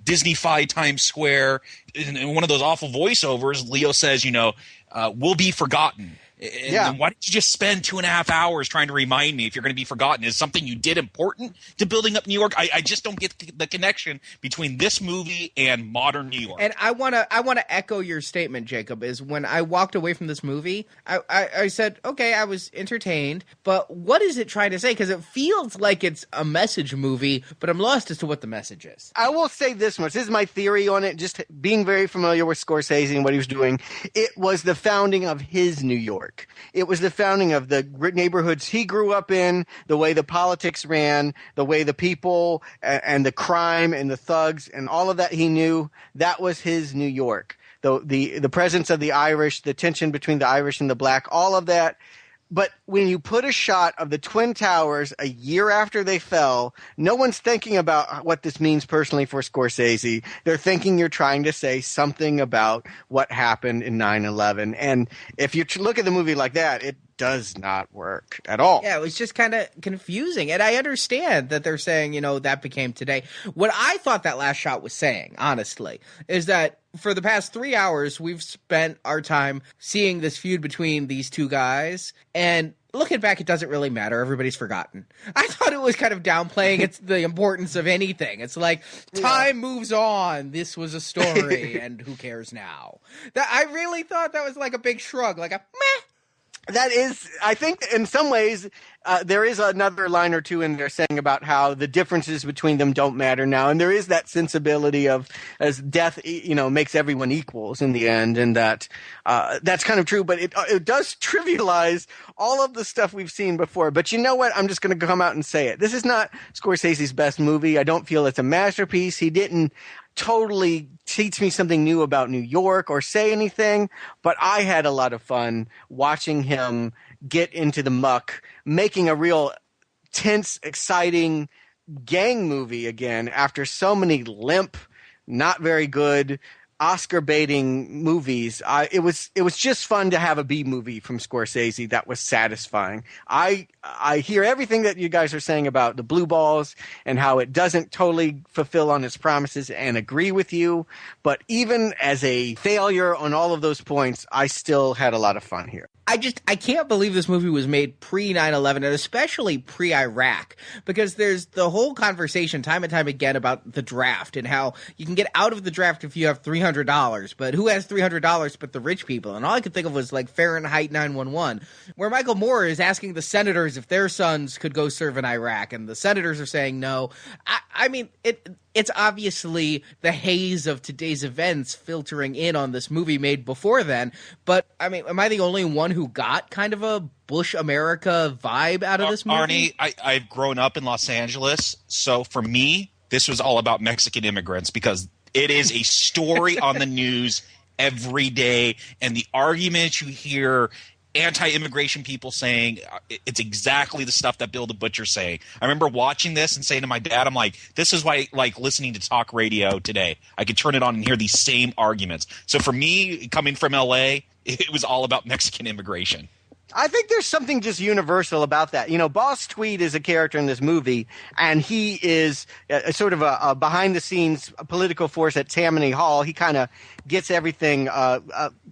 Disney-fied Times Square. In one of those awful voiceovers, Leo says, we'll be forgotten. And then why didn't you just spend 2.5 hours trying to remind me if you're going to be forgotten? Is something you did important to building up New York? I just don't get the connection between this movie and modern New York. And I want to echo your statement, Jacob, is when I walked away from this movie, I said, okay, I was entertained, but what is it trying to say? Because it feels like it's a message movie, but I'm lost as to what the message is. I will say this much. This is my theory on it, just being very familiar with Scorsese and what he was doing. It was the founding of his New York. It was the founding of the neighborhoods he grew up in, the way the politics ran, the way the people and the crime and the thugs and all of that he knew. That was his New York. The presence of the Irish, the tension between the Irish and the black, all of that. But when you put a shot of the Twin Towers a year after they fell, no one's thinking about what this means personally for Scorsese. They're thinking you're trying to say something about what happened in 9/11. And if you look at the movie like that, it does not work at all. Yeah, it was just kind of confusing. And I understand that they're saying, that became today. What I thought that last shot was saying, honestly, is that for the past 3 hours, we've spent our time seeing this feud between these two guys. And looking back, it doesn't really matter. Everybody's forgotten. I thought it was kind of downplaying the importance of anything. It's like, time moves on. This was a story, and who cares now? I really thought that was like a big shrug, like a meh. That is, I think in some ways, there is another line or two in there saying about how the differences between them don't matter now. And there is that sensibility of as death, makes everyone equals in the end. And that's kind of true. But it does trivialize all of the stuff we've seen before. But you know what? I'm just going to come out and say it. This is not Scorsese's best movie. I don't feel it's a masterpiece. He didn't totally teach me something new about New York or say anything, but I had a lot of fun watching him get into the muck, making a real tense, exciting gang movie again after so many limp, not very good, Oscar-baiting movies. It was just fun to have a B movie from Scorsese that was satisfying. I hear everything that you guys are saying about the Blue Balls and how it doesn't totally fulfill on its promises and agree with you. But even as a failure on all of those points, I still had a lot of fun here. I can't believe this movie was made pre-9/11 and especially pre-Iraq, because there's the whole conversation time and time again about the draft and how you can get out of the draft if you have $300, but who has $300 but the rich people? And all I could think of was like Fahrenheit 9/11, where Michael Moore is asking the senators if their sons could go serve in Iraq, and the senators are saying no. I mean, it's obviously the haze of today's events filtering in on this movie made before then. But, I mean, am I the only one who got kind of a Bush America vibe out of this movie? Arnie, I've grown up in Los Angeles, so for me, this was all about Mexican immigrants because it is a story on the news every day, and the arguments you hear anti-immigration people saying it's exactly the stuff that Bill the Butcher's saying. I remember watching this and saying to my dad, I'm like, this is why I like listening to talk radio today. I could turn it on and hear these same arguments. So for me, coming from LA, it was all about Mexican immigration. I think there's something just universal about that. Boss Tweed is a character in this movie, and he is a sort of a behind-the-scenes political force at Tammany Hall. He kind of gets everything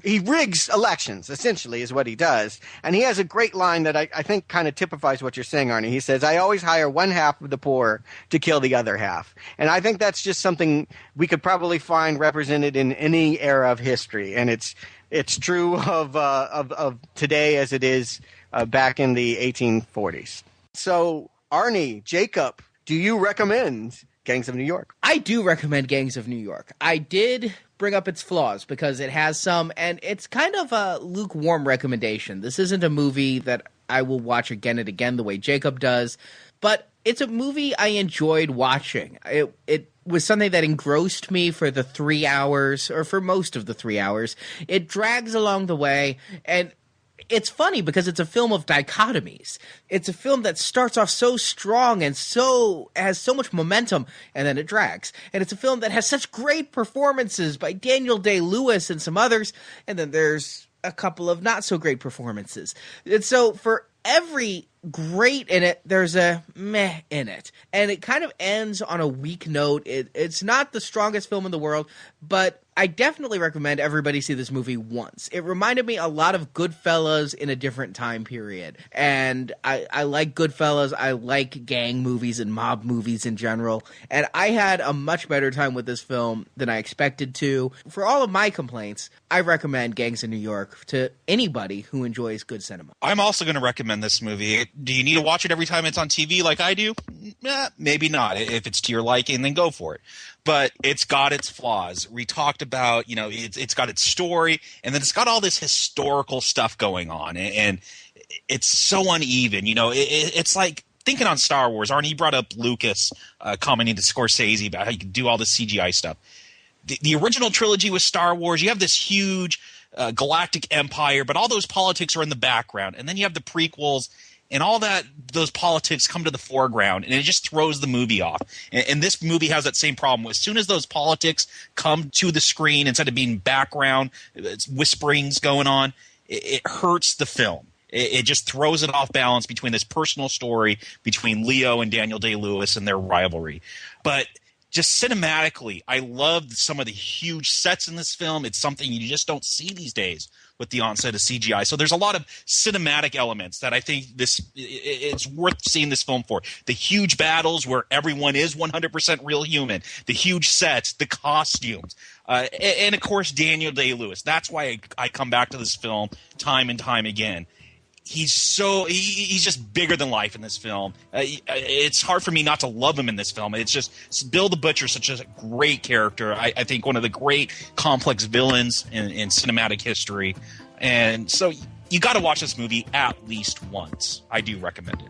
he rigs elections, essentially, is what he does. And he has a great line that I think kind of typifies what you're saying, Arnie. He says, I always hire one half of the poor to kill the other half. And I think that's just something we could probably find represented in any era of history. And it's true of today as it is back in the 1840s. So, Arnie, Jacob, do you recommend Gangs of New York? I do recommend Gangs of New York. I did bring up its flaws because it has some, and it's kind of a lukewarm recommendation. This isn't a movie that I will watch again and again the way Jacob does, but it's a movie I enjoyed watching. It was something that engrossed me for the 3 hours, or for most of the 3 hours. It drags along the way, and it's funny because it's a film of dichotomies. It's a film that starts off so strong and has so much momentum, and then it drags. And it's a film that has such great performances by Daniel Day-Lewis and some others, and then there's a couple of not so great performances. And so for every great in it, there's a meh in it. And it kind of ends on a weak note. It's not the strongest film in the world, but I definitely recommend everybody see this movie once. It reminded me a lot of Goodfellas in a different time period. And I like Goodfellas. I like gang movies and mob movies in general. And I had a much better time with this film than I expected to. For all of my complaints, I recommend Gangs of New York to anybody who enjoys good cinema. I'm also going to recommend this movie. Do you need to watch it every time it's on TV like I do? Maybe not. If it's to your liking, then go for it. But it's got its flaws. We talked about, it's got its story, and then it's got all this historical stuff going on, and it's so uneven. It's like thinking on Star Wars. Arnie, you brought up Lucas commenting to Scorsese about how you can do all this CGI stuff. The original trilogy was Star Wars. You have this huge galactic empire, but all those politics are in the background. And then you have the prequels, and all those politics come to the foreground, and it just throws the movie off. And this movie has that same problem. As soon as those politics come to the screen, instead of being background, whisperings going on, it hurts the film. It just throws it off balance between this personal story between Leo and Daniel Day-Lewis and their rivalry. But just cinematically, I loved some of the huge sets in this film. It's something you just don't see these days with the onset of CGI. So there's a lot of cinematic elements that I think it's worth seeing this film for. The huge battles where everyone is 100% real human, the huge sets, the costumes, and of course Daniel Day-Lewis. That's why I come back to this film time and time again. He's just bigger than life in this film. It's hard for me not to love him in this film. It's just Bill the Butcher is such a great character. I think one of the great complex villains in cinematic history. And so you got to watch this movie at least once. I do recommend it.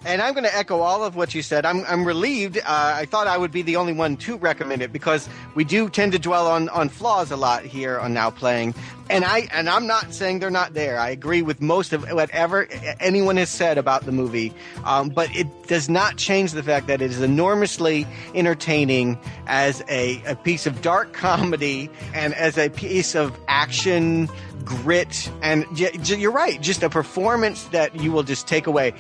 And I'm going to echo all of what you said. I'm relieved. I thought I would be the only one to recommend it because we do tend to dwell on flaws a lot here on Now Playing. And I'm not saying they're not there. I agree with most of whatever anyone has said about the movie. But it does not change the fact that it is enormously entertaining as a piece of dark comedy and as a piece of action grit, and you're right, just a performance that you will just take away.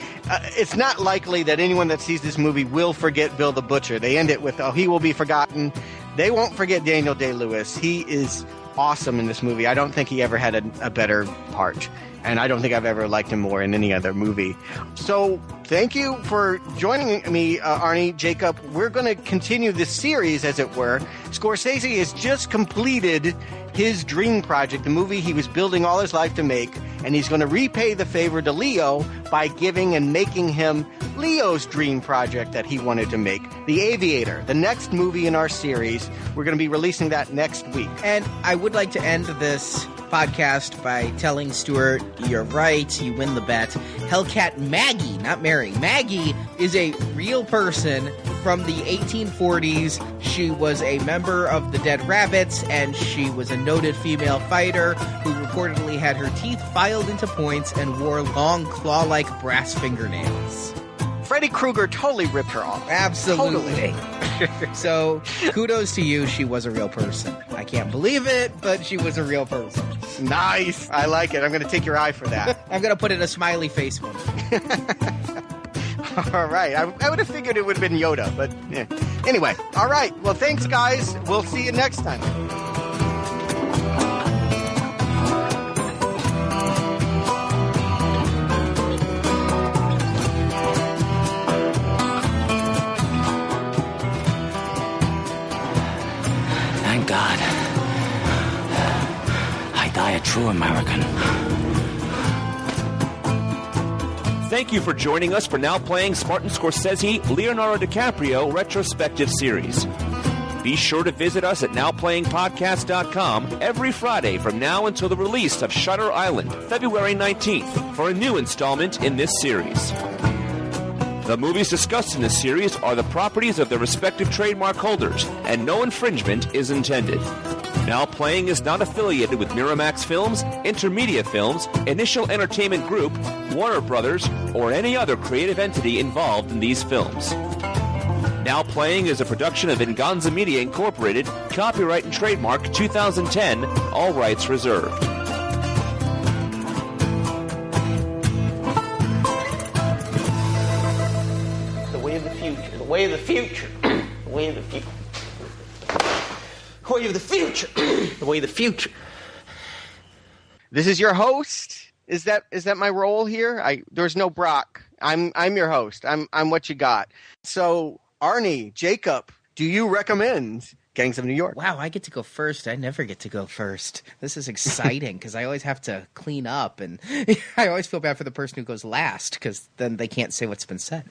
It's not likely that anyone that sees this movie will forget Bill the Butcher. They end it with, he will be forgotten. They won't forget Daniel Day-Lewis. He is awesome in this movie. I don't think he ever had a better part, and I don't think I've ever liked him more in any other movie. So thank you for joining me, Arnie, Jacob. We're going to continue this series, as it were. Scorsese has just completed his dream project, the movie he was building all his life to make, and he's going to repay the favor to Leo by giving and making him Leo's dream project that he wanted to make, The Aviator, the next movie in our series. We're going to be releasing that next week. And I would like to end this podcast by telling Stuart, you're right, you win the bet. Hellcat Maggie, not Mary, Maggie is a real person from the 1840s. She was a member of the Dead Rabbits, and she was a noted female fighter who reportedly had her teeth filed into points and wore long claw-like brass fingernails. Freddy Krueger totally ripped her off. Absolutely. Totally. So, kudos to you. She was a real person. I can't believe it, but she was a real person. Nice. I like it. I'm going to take your eye for that. I'm going to put in a smiley face one. All right. I would have figured it would have been Yoda, but yeah. Anyway. All right. Well, thanks, guys. We'll see you next time. Thank God. I die a true American. Thank you for joining us for Now Playing Martin Scorsese Leonardo DiCaprio Retrospective Series. Be sure to visit us at NowPlayingPodcast.com every Friday from now until the release of Shutter Island, February 19th, for a new installment in this series. The movies discussed in this series are the properties of their respective trademark holders, and no infringement is intended. Now Playing is not affiliated with Miramax Films, Intermedia Films, Initial Entertainment Group, Warner Brothers, or any other creative entity involved in these films. Now Playing is a production of Venganza Media Incorporated, copyright and trademark 2010, all rights reserved. way of the future. The way of the future. The way of the future. The way of the future. This is your host. Is that my role here? There's no Brock. I'm your host. I'm what you got. So Arnie, Jacob, do you recommend Gangs of New York? Wow, I get to go first. I never get to go first. This is exciting because I always have to clean up, and I always feel bad for the person who goes last because then they can't say what's been said.